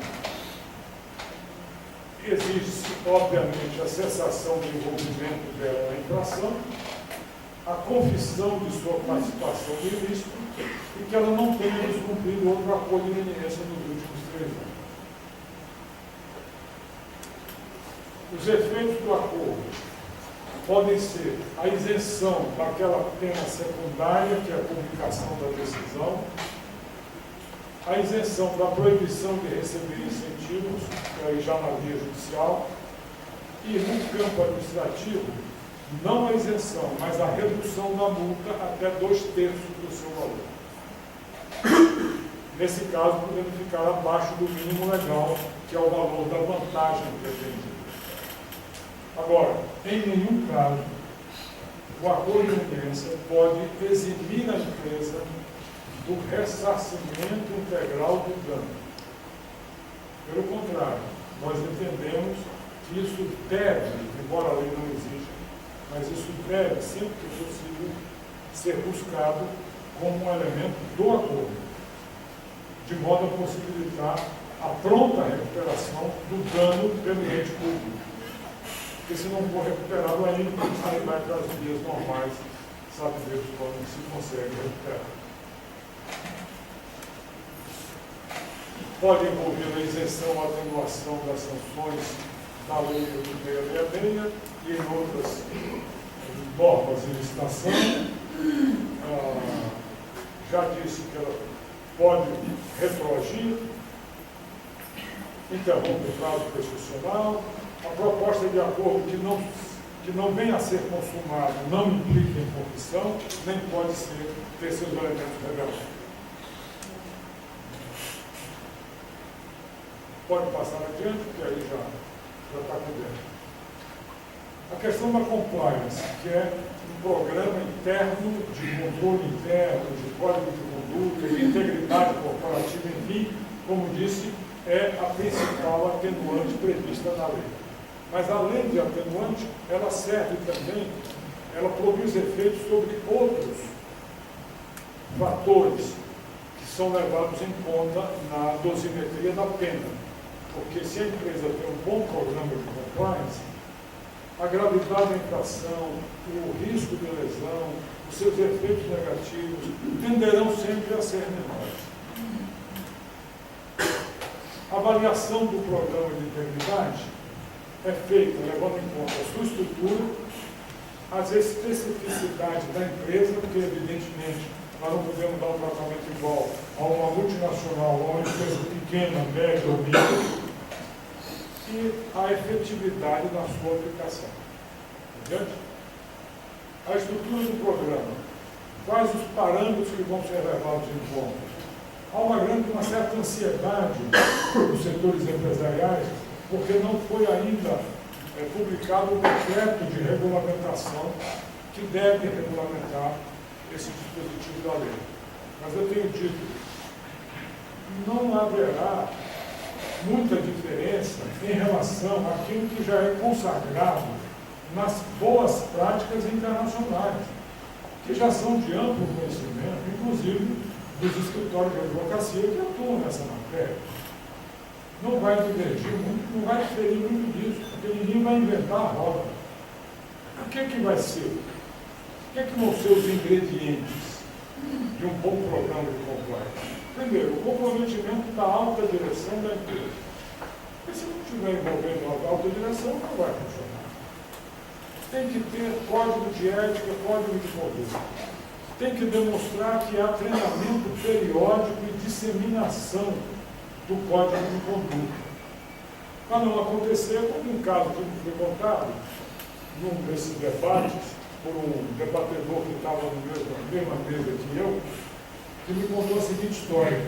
Exige-se, obviamente, a cessação do envolvimento dela na infração, a confissão de sua participação no ilícito e que ela não tenha descumprido outro acordo de leniência nos últimos 3 anos. Os efeitos do acordo podem ser a isenção daquela pena secundária, que é a publicação da decisão, a isenção da proibição de receber incentivos, que aí já na via judicial, e no campo administrativo, não a isenção, mas a redução da multa até 2/3 do seu valor. Nesse caso, podendo ficar abaixo do mínimo legal, que é o valor da vantagem pretendida. Agora, em nenhum caso, o acordo de leniência pode eximir a empresa do ressarcimento integral do dano. Pelo contrário, nós entendemos que isso deve, embora a lei não exija, mas isso deve, sempre que possível, ser buscado como um elemento do acordo, de modo a possibilitar a pronta recuperação do dano pelo ente público. Porque se não for recuperado ainda, aí vai para as vias normais, sabe Deus quando se consegue recuperar. Pode envolver a isenção ou atenuação das sanções da Lei 8666 e em outras normas de licitação. Já disse que ela pode retroagir, interrompe o prazo prescricional. A proposta de acordo que não venha a ser consumado não implica em confissão, nem pode ter seus elementos revelados. Pode passar adiante, porque aí já está coberto. A questão da compliance, que é um programa interno de controle interno, de código de conduta, de integridade corporativa, enfim, como disse, é a principal atenuante prevista na lei. Mas além de atenuante, ela serve também, ela produz efeitos sobre outros fatores que são levados em conta na dosimetria da pena. Porque se a empresa tem um bom programa de compliance, a gravidade da infração, o risco de lesão, os seus efeitos negativos tenderão sempre a ser menores. A avaliação do programa de integridade é feita levando em conta a sua estrutura, as especificidades da empresa, porque evidentemente nós não podemos dar um tratamento igual a uma multinacional, a uma empresa pequena, média ou micro, e a efetividade da sua aplicação. Entende? A estrutura do programa, quais os parâmetros que vão ser levados em conta. Há uma certa ansiedade dos setores empresariais, porque não foi ainda publicado o decreto de regulamentação que deve regulamentar esse dispositivo da lei. Mas eu tenho dito, não haverá muita diferença em relação àquilo que já é consagrado nas boas práticas internacionais, que já são de amplo conhecimento, inclusive dos escritórios de advocacia que atuam nessa matéria. Não vai divergir muito, não vai diferir muito disso, porque ninguém vai inventar a roda. O que vai ser? O que vão ser os ingredientes de um bom programa de compliance? Primeiro, o comprometimento da alta direção da empresa. Porque se não estiver envolvendo a alta direção, não vai funcionar. Tem que ter código de ética, código de conduta. Tem que demonstrar que há treinamento periódico e disseminação do código de conduta. Para não acontecer, como um caso que me foi contado, num desses debates, por um debatedor que estava na mesma mesa que eu, que me contou a seguinte história.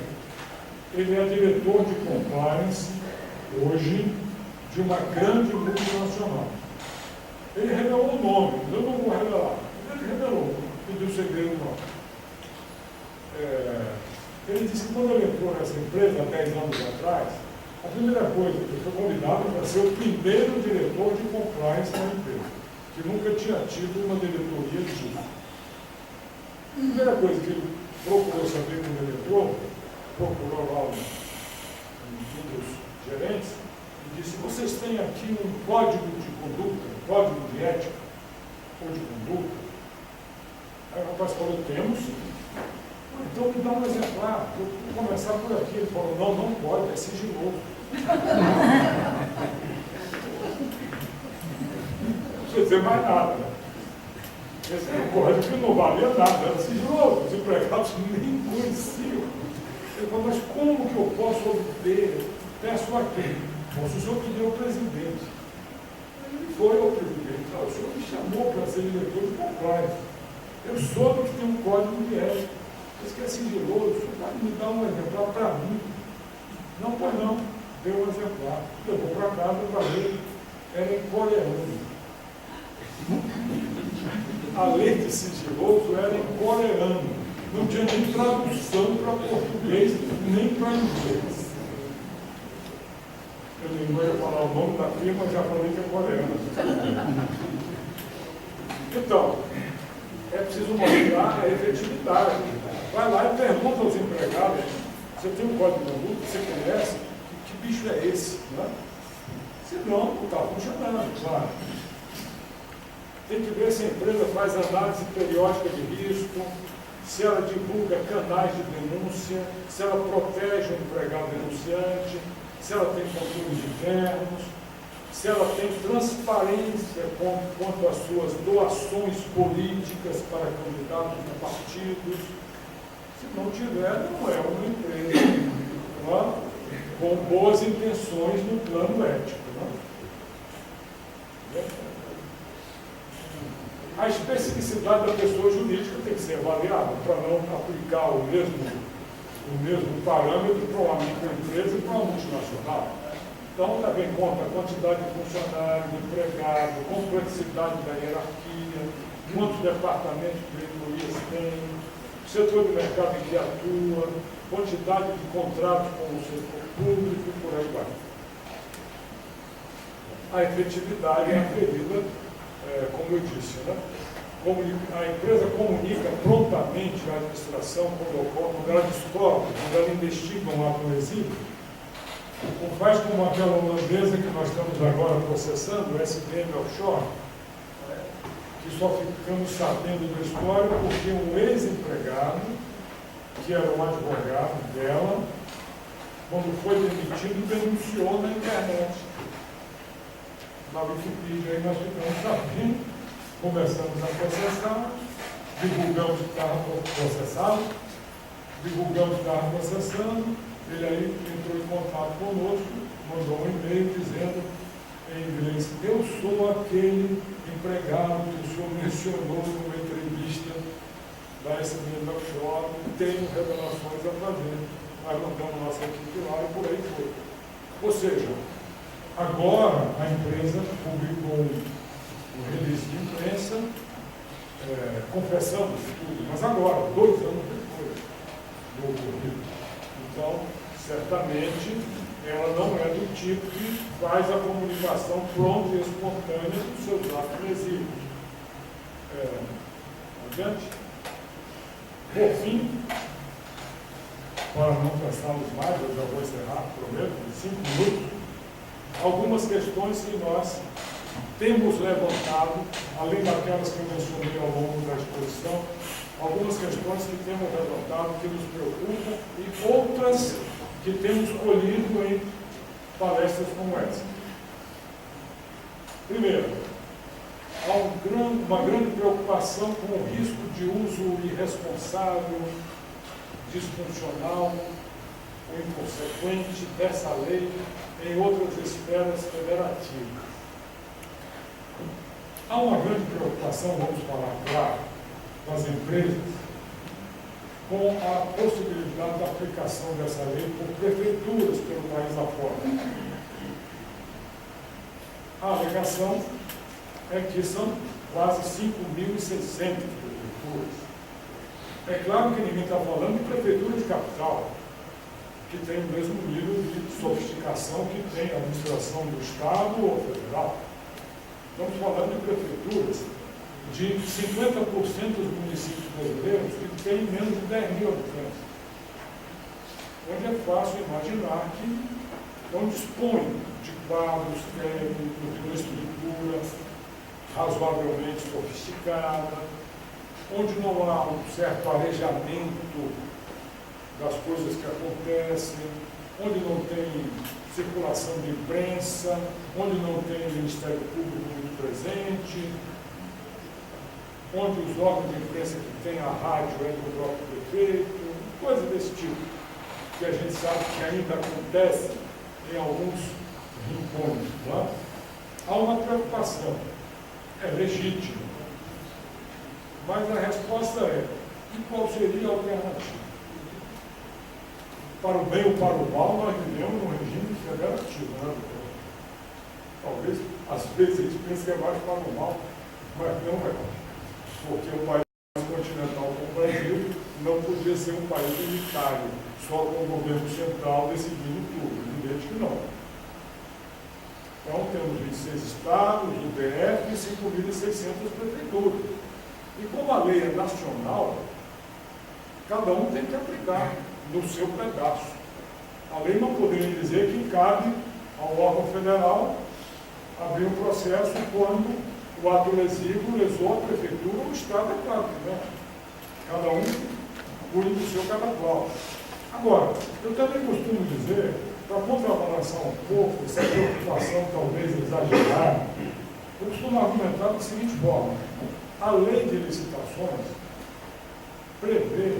Ele é diretor de compliance, hoje, de uma grande multinacional. Ele revelou o nome, eu não vou revelar. Ele revelou, pediu o segredo do nome. Ele disse que quando ele entrou nessa empresa, há 10 anos atrás, a primeira coisa que ele foi convidado para ser o primeiro diretor de compliance da empresa, que nunca tinha tido uma diretoria disso. A primeira coisa que ele procurou saber quando ele entrou, procurou lá um dos gerentes, e disse, vocês têm aqui um código de conduta, um código de ética ou de conduta? Aí o rapaz falou, temos. Então me dá um exemplar, eu vou começar por aqui. Ele falou, não pode, é sigiloso. Não precisa dizer mais nada. Esse é um código que não valia nada, era sigiloso, os empregados nem conheciam. Ele falou, mas como que eu posso obter? Peço a quem? Bom, se o senhor pedir ao presidente. Ele foi ao presidente, o senhor me chamou para ser diretor de compliance. Eu soube que tem um código de ética. Isso que é sigiloso, você pode me dar um exemplar para mim? Não, pois não, deu um exemplar. Levou para casa para ler, era em coreano. A lei de sigiloso era em coreano. Não tinha nem tradução para português, nem para inglês. Eu não ia falar o nome da firma, já falei que é coreano. Então, é preciso mostrar a efetividade vai lá e pergunta aos empregados, você tem um código de conduta, você conhece? Que bicho é esse? Né? Senão, não está funcionando, claro. Tem que ver se a empresa faz análise periódica de risco, se ela divulga canais de denúncia, se ela protege o empregado denunciante, se ela tem controles internos, se ela tem transparência quanto às suas doações políticas para candidatos a partidos. Se não tiver, não é uma empresa com boas intenções no plano ético. A especificidade da pessoa jurídica tem que ser avaliada para não aplicar o mesmo parâmetro para uma microempresa e para uma multinacional. Então, leva em conta a quantidade de funcionários, de empregado, complexidade da hierarquia, quantos departamentos de diretorias tem, setor de mercado em que atua, quantidade de contratos com o setor público e por aí vai. A efetividade é atrevida, como eu disse, né? A empresa comunica prontamente à administração quando ela descobre, quando ela investiga um ato lesivo, ou faz como aquela holandesa que nós estamos agora processando, o SBM Offshore, que só ficamos sabendo da história porque um ex-empregado, que era um advogado dela, quando foi demitido, denunciou na internet. Na Wikipedia, aí nós ficamos sabendo, começamos a processar, divulgamos que estava processado, divulgamos que estava processando, ele aí entrou em contato conosco, mandou um e-mail dizendo em inglês: eu sou aquele empregado que o senhor mencionou numa entrevista da SBM Offshore, tenho revelações a fazer, nós mandamos nossa equipe lá e por aí foi. Ou seja, agora a empresa publicou um release de imprensa confessando tudo, mas agora, 2 anos depois do ocorrido. Então, certamente, ela não é do tipo que faz a comunicação pronta e espontânea dos seus atos lesivos. Adiante. Por fim, para não cansarmos mais, eu já vou encerrar, prometo, em 5 minutos, algumas questões que nós temos levantado, além daquelas que eu mencionei ao longo da exposição, algumas questões que temos levantado, que nos preocupam, e outras que temos colhido em palestras como essa. Primeiro, há uma grande preocupação com o risco de uso irresponsável, disfuncional ou inconsequente dessa lei em outras esferas federativas. Há uma grande preocupação, vamos falar claro, das empresas com a possibilidade da aplicação dessa lei por prefeituras pelo país afora. A alegação é que são quase 5.600 prefeituras. É claro que ninguém está falando de prefeitura de capital, que tem o mesmo nível de sofisticação que tem a administração do Estado ou federal. Estamos falando de prefeituras de 50% dos municípios brasileiros que têm menos de 10 mil habitantes. Onde é fácil imaginar que não dispõe de quadros técnicos, de uma estrutura razoavelmente sofisticada, onde não há um certo arejamento das coisas que acontecem, onde não tem circulação de imprensa, onde não tem Ministério Público muito presente, onde os órgãos de imprensa que tem a rádio é do próprio prefeito, coisas desse tipo, que a gente sabe que ainda acontece em alguns rincões. Não é? Há uma preocupação, é legítima, mas a resposta é: e qual seria a alternativa? Para o bem ou para o mal, nós vivemos num regime federativo, né, doutor? Talvez, às vezes, a gente pense que é mais para o mal, mas não é. Porque o país continental como o Brasil não podia ser um país unitário, só com o governo central decidindo tudo. Evidente que não. Então, temos 26 estados, o DF e 5.600 prefeituras. E como a lei é nacional, Cada um tem que aplicar no seu pedaço. A lei não poderia dizer que cabe ao órgão federal abrir um processo quando o ato lesivo lesou a prefeitura ou o Estado, é claro que não. Cada um cuida do seu cada qual. Agora, eu também costumo dizer, para contrabalançar um pouco essa preocupação talvez exagerada, eu costumo argumentar da seguinte forma: a lei de licitações prevê,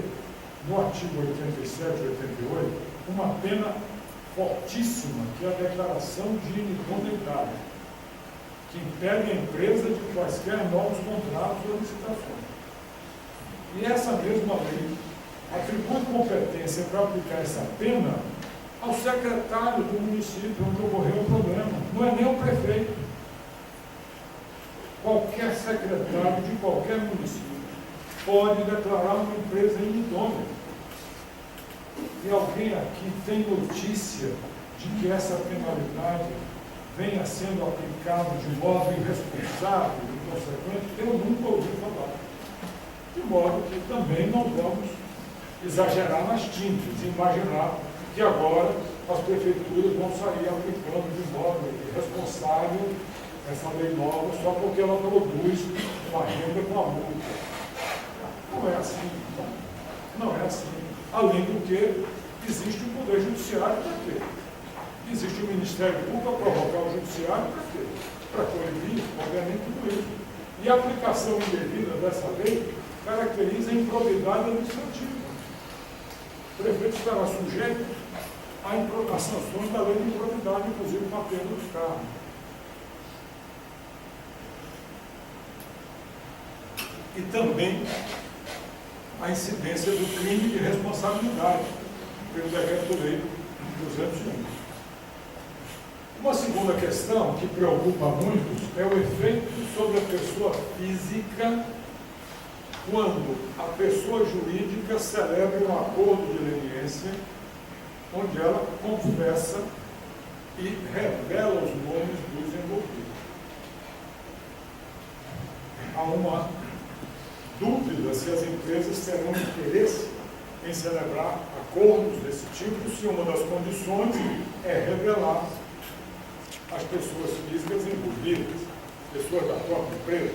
no artigo 87 e 88, uma pena fortíssima, que é a declaração de inidoneidade, que impede a empresa de quaisquer novos contratos ou licitações. E essa mesma lei atribui competência para aplicar essa pena ao secretário do município onde ocorreu o problema, não é nem o prefeito. Qualquer secretário de qualquer município pode declarar uma empresa inidônea. E alguém aqui tem notícia de que essa penalidade venha sendo aplicada de modo irresponsável e inconsequente? Eu nunca ouvi falar. De modo que também não vamos exagerar nas tintas, imaginar que agora as prefeituras vão sair aplicando de modo irresponsável essa lei nova só porque ela produz uma renda com a multa. Não é assim. Não é assim. Além do que, existe o Poder Judiciário para quê? Existe o Ministério Público para provocar o Judiciário para quê? Para coibir, obviamente, tudo isso. E a aplicação indevida dessa lei caracteriza a improbidade administrativa. O prefeito estará sujeito às sanções da lei de improbidade, inclusive com a pena dos cargos. E também a incidência do crime de responsabilidade pelo Decreto-Lei 201. Uma segunda questão que preocupa muitos é o efeito sobre a pessoa física quando a pessoa jurídica celebra um acordo de leniência onde ela confessa e revela os nomes dos envolvidos. Há uma dúvida se as empresas terão interesse em celebrar acordos desse tipo, se uma das condições é revelar as pessoas físicas envolvidas, pessoas da própria empresa.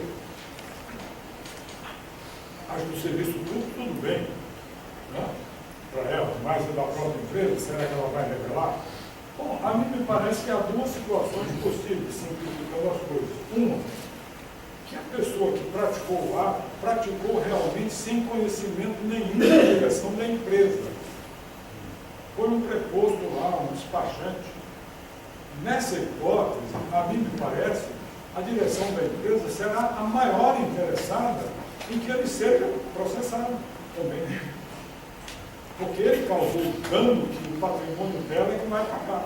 As do serviço público, tudo bem, né? Para ela, mas a da própria empresa, será que ela vai revelar? Bom, a mim me parece que há duas situações possíveis, simplificando as coisas. Uma, que a pessoa que praticou o ato, praticou realmente sem conhecimento nenhum da direção da empresa. Foi um preposto lá, um despachante. Nessa hipótese, a mim me parece, a direção da empresa será a maior interessada em que ele seja processado também. Porque ele causou o dano que o patrimônio dela é que vai pagar.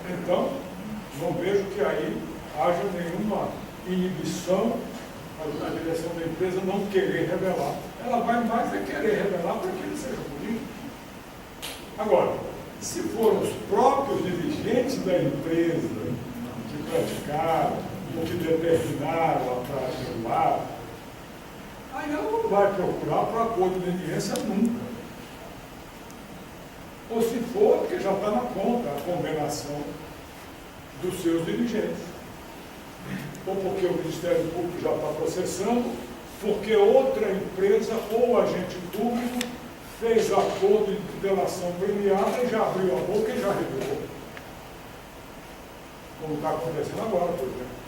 Então, não vejo que aí haja nenhuma inibição a direção da empresa não querer revelar. Ela vai mais é querer revelar para que ele seja punido. Agora, se foram os próprios dirigentes da empresa que praticaram ou que determinaram a prática do ato, aí ela não vai procurar para acordo de leniência nunca. Ou se for, porque já está na conta a condenação dos seus dirigentes. Ou porque o Ministério Público já está processando, porque outra empresa ou agente público fez acordo de delação premiada e já abriu a boca e já revelou. Como está acontecendo agora, por exemplo.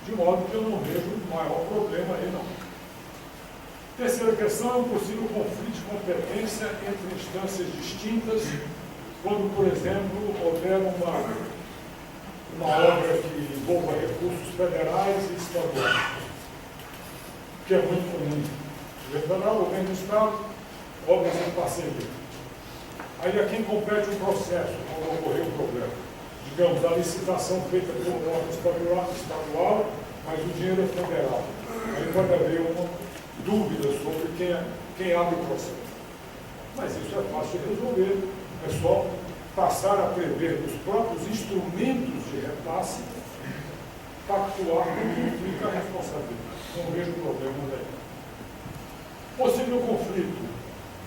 De modo que eu não vejo maior problema aí, não. Terceira questão é um possível conflito de competência entre instâncias distintas, quando, por exemplo, houver uma obra que envolva recursos federais e estaduais, que é muito comum. O governo federal, o governo do Estado, obras em parceria. Aí a quem compete o processo, quando ocorrer o problema. Digamos, a licitação feita pelo órgão estadual, mas o dinheiro é federal. Aí pode haver uma dúvida sobre quem abre o processo. Mas isso é fácil de resolver. É só passar a prever nos próprios instrumentos de repasse, pactuar com quem fica a responsabilidade. Não vejo problema daí. Possível conflito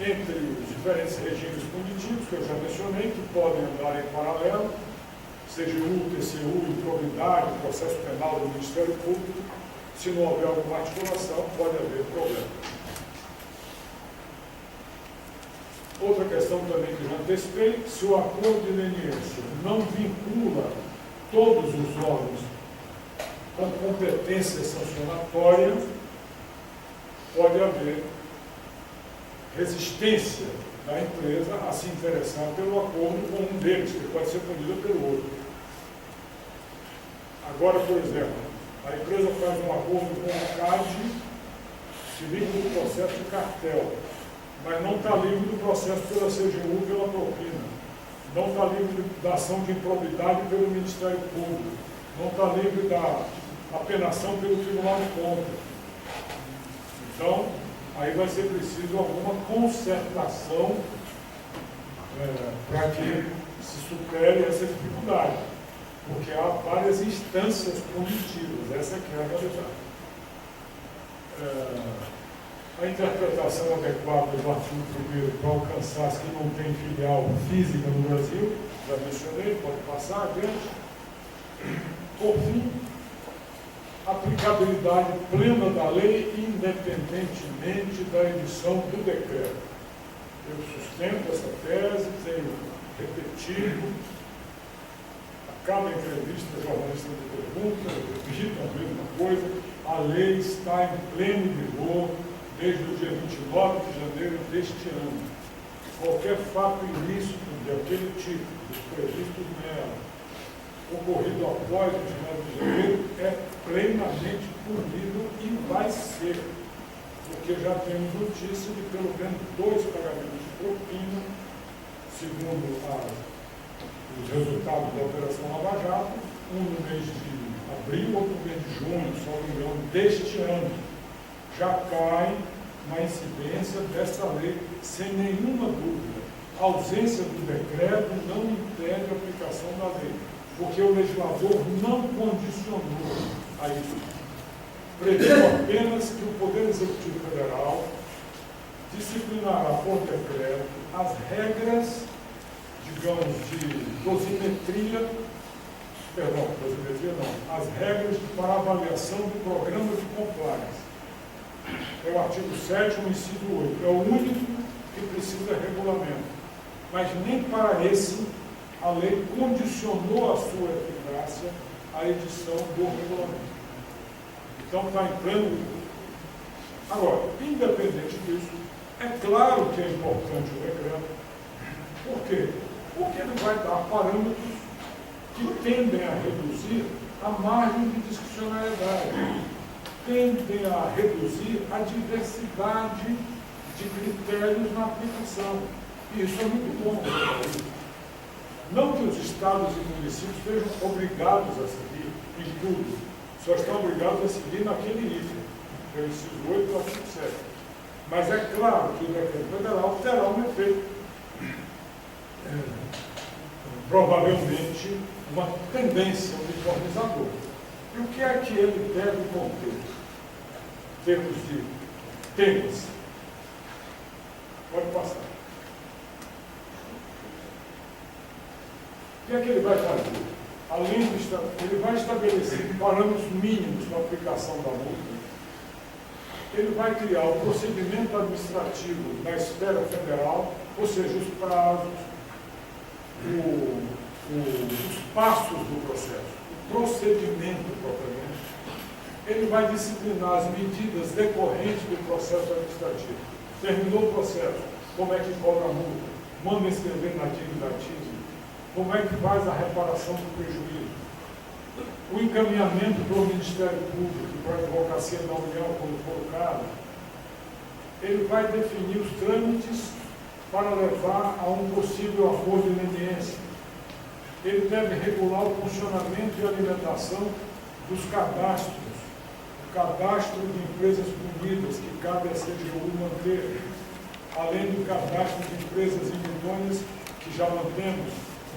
entre os diferentes regimes punitivos, que eu já mencionei, que podem andar em paralelo, CGU, TCU, improbidade, processo penal do Ministério Público. Se não houver alguma articulação, pode haver problema. Outra questão também que já antecipei, se o acordo de leniência não vincula todos os órgãos com competência sancionatória, pode haver resistência da empresa a se interessar pelo acordo com um deles, que pode ser punido pelo outro. Agora, por exemplo, a empresa faz um acordo com a CAD, se livra do processo de cartel, mas não está livre do processo pela CGU pela propina, não está livre da ação de improbidade pelo Ministério Público, não está livre da apenação pelo Tribunal de Contas. Então, aí vai ser preciso alguma concertação para que se supere essa dificuldade, porque há várias instâncias punitivas, essa aqui é a realidade. A interpretação adequada do artigo 1º para alcançar quem não tem filial física no Brasil, já mencionei, pode passar adiante. Por fim, aplicabilidade plena da lei, independentemente da edição do decreto. Eu sustento essa tese, tenho repetido, a cada entrevista, a jornalista me pergunta, eu repito a mesma coisa, a lei está em pleno vigor desde o dia 29 de janeiro deste ano. Qualquer fato ilícito de aquele tipo, dos previstos nela, ocorrido após o 29 de janeiro, é plenamente punido e vai ser, porque já temos notícia de pelo menos 2 pagamentos de propina, segundo os resultados da Operação Lava Jato, um no mês de abril, outro no mês de junho, só no engano, deste ano, já cai na incidência dessa lei, sem nenhuma dúvida. A ausência do decreto não impede a aplicação da lei, porque o legislador não condicionou a isso. Previu apenas que o Poder Executivo Federal disciplinará por decreto as regras, digamos, de dosimetria não, as regras para avaliação do programa de compliance. É o artigo 7º, inciso 8. É o único que precisa de regulamento. Mas nem para esse a lei condicionou a sua eficácia à edição do regulamento. Então está em pleno vigor. Agora, independente disso, é claro que é importante o decreto. Por quê? Porque ele vai dar parâmetros que tendem a reduzir a margem de discricionariedade, tendem a reduzir a diversidade de critérios na aplicação. E isso é muito bom. Não que os estados e municípios estejam obrigados a seguir em tudo, só estão obrigados a seguir naquele item, que é o inciso 8 do artigo 7. Mas é claro que o decreto federal terá um efeito, provavelmente uma tendência uniformizadora. E o que é que ele deve conter? Em termos de temas. Pode passar. O que é que ele vai fazer? Além de ele vai estabelecer parâmetros mínimos para a aplicação da multa. Ele vai criar o procedimento administrativo na esfera federal, ou seja, os prazos, os passos do processo, o procedimento propriamente. Ele vai disciplinar as medidas decorrentes do processo administrativo. Terminou o processo, como é que cobra a multa? Manda escrever na dívida ativa? Como é que faz a reparação do prejuízo? O encaminhamento para o Ministério Público, para a Advocacia da União, quando for o caso. Ele vai definir os trâmites para levar a um possível acordo de leniência. Ele deve regular o funcionamento e alimentação dos cadastros, o cadastro de empresas punidas, que cabe à CGU manter, além do cadastro de empresas idôneas, que já mantemos,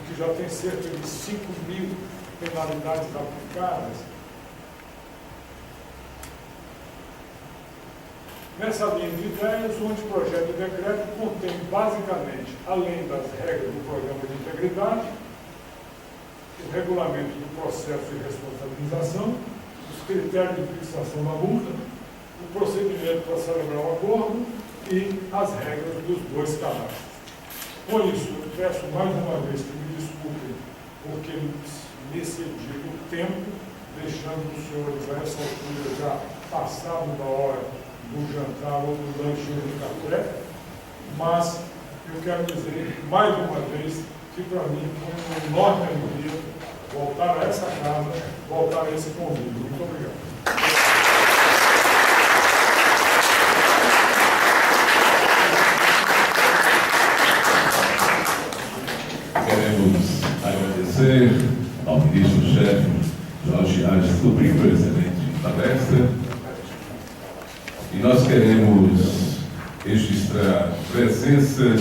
que já tem cerca de 5.000 penalidades aplicadas. Nessa linha de ideias, o anteprojeto de decreto contém, basicamente, além das regras do programa de integridade, o regulamento do processo de responsabilização, os critérios de fixação da multa, o procedimento para celebrar o acordo e as regras dos 2 cadastros. Com isso, eu peço mais uma vez que me desculpem porque me excedi o tempo, deixando os senhores a essa altura já passado da hora do jantar ou do lanche ou do café, mas eu quero dizer mais uma vez que para mim foi uma enorme alegria voltar a essa casa, voltar a esse convívio. Muito obrigado. Queremos agradecer ao ministro-chefe Jorge Arges Sobrinho pela excelente palestra. E nós queremos registrar a presença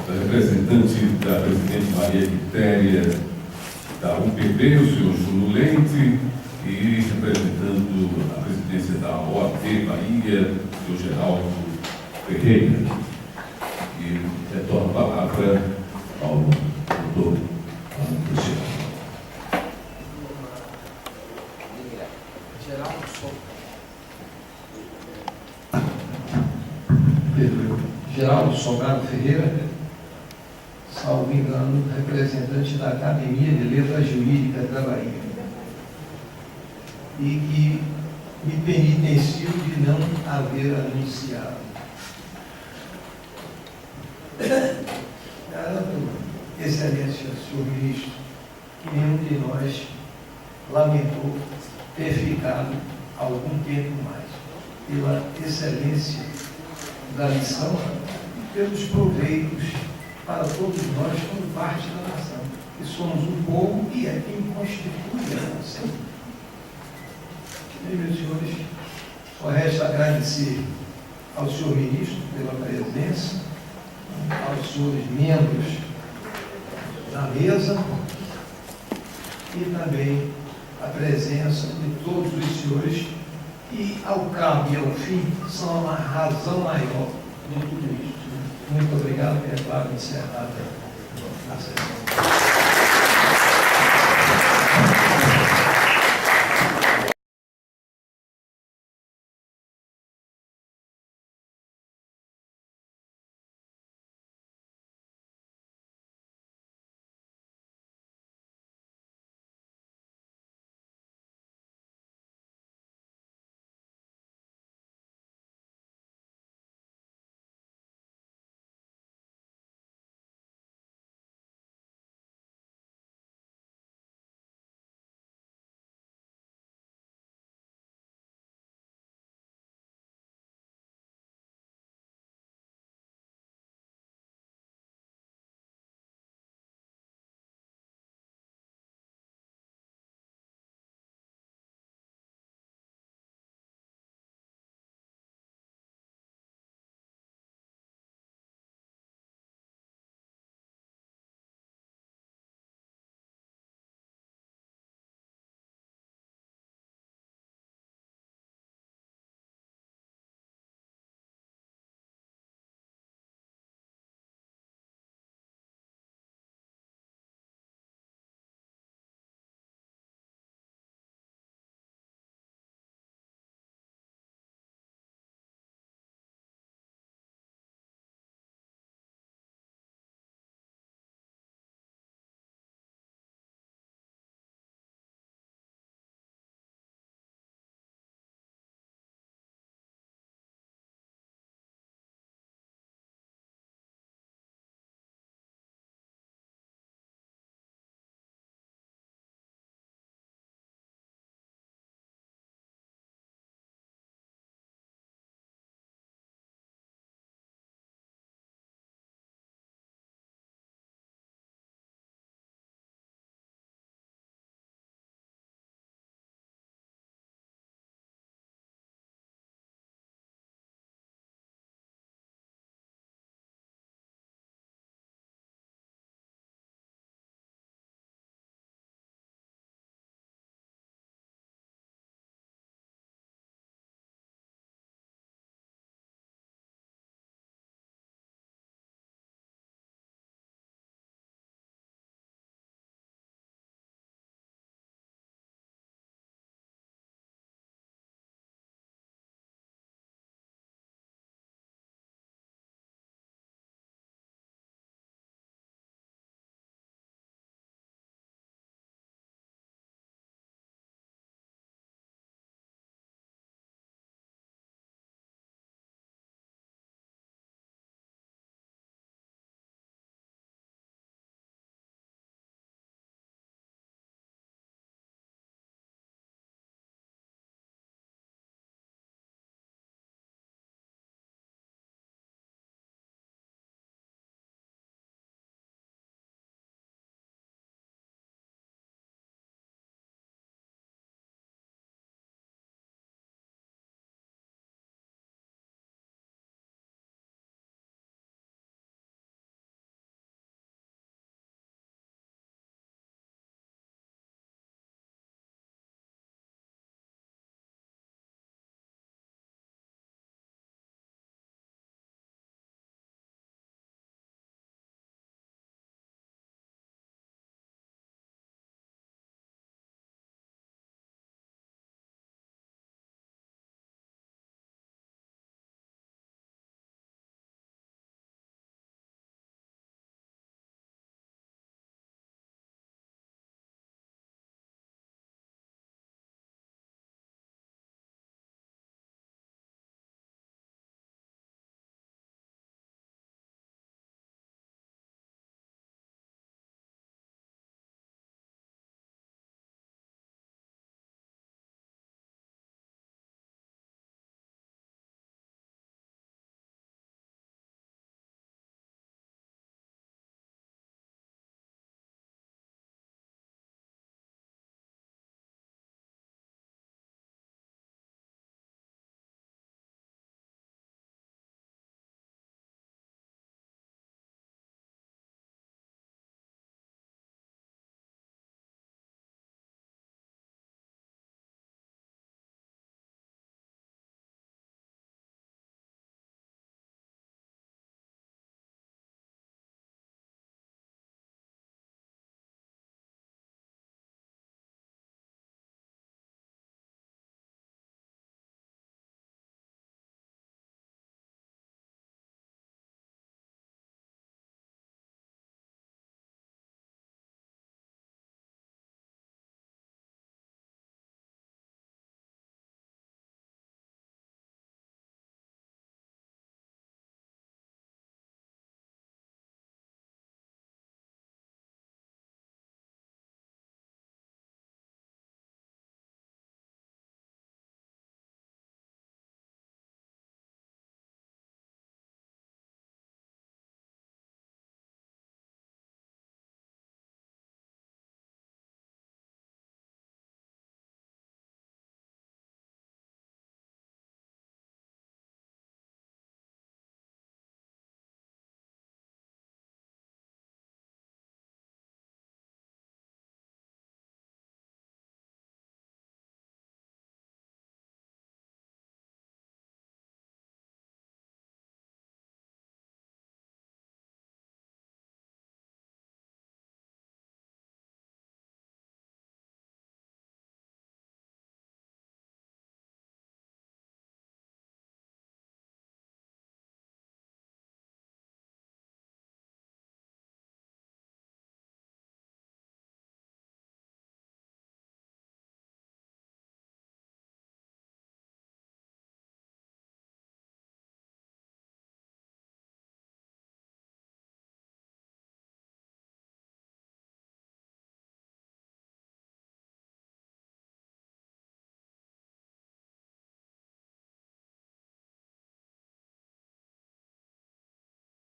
da representante da presidente Maria Quitéria da UPB, o senhor Júlio Leite, e representando a presidência da OAB Bahia, o senhor Geraldo Ferreira. E retorno a palavra ao doutor Cristiano. Geraldo Sobrado Ferreira, salvo engano, representante da Academia de Letras Jurídicas da Bahia, e que me penitencio de não haver anunciado. Garanto, Excelência, senhor ministro, que nenhum de nós lamentou ter ficado algum tempo mais, pela excelência da lição e pelos proveitos para todos nós como parte da nação, que somos um povo e é quem constitui a nação. E, meus senhores, só resta agradecer ao senhor ministro pela presença, aos senhores membros da mesa e também a presença de todos os senhores que, ao cabo e ao fim, são a razão maior de tudo isso. Muito obrigado, declaro encerrada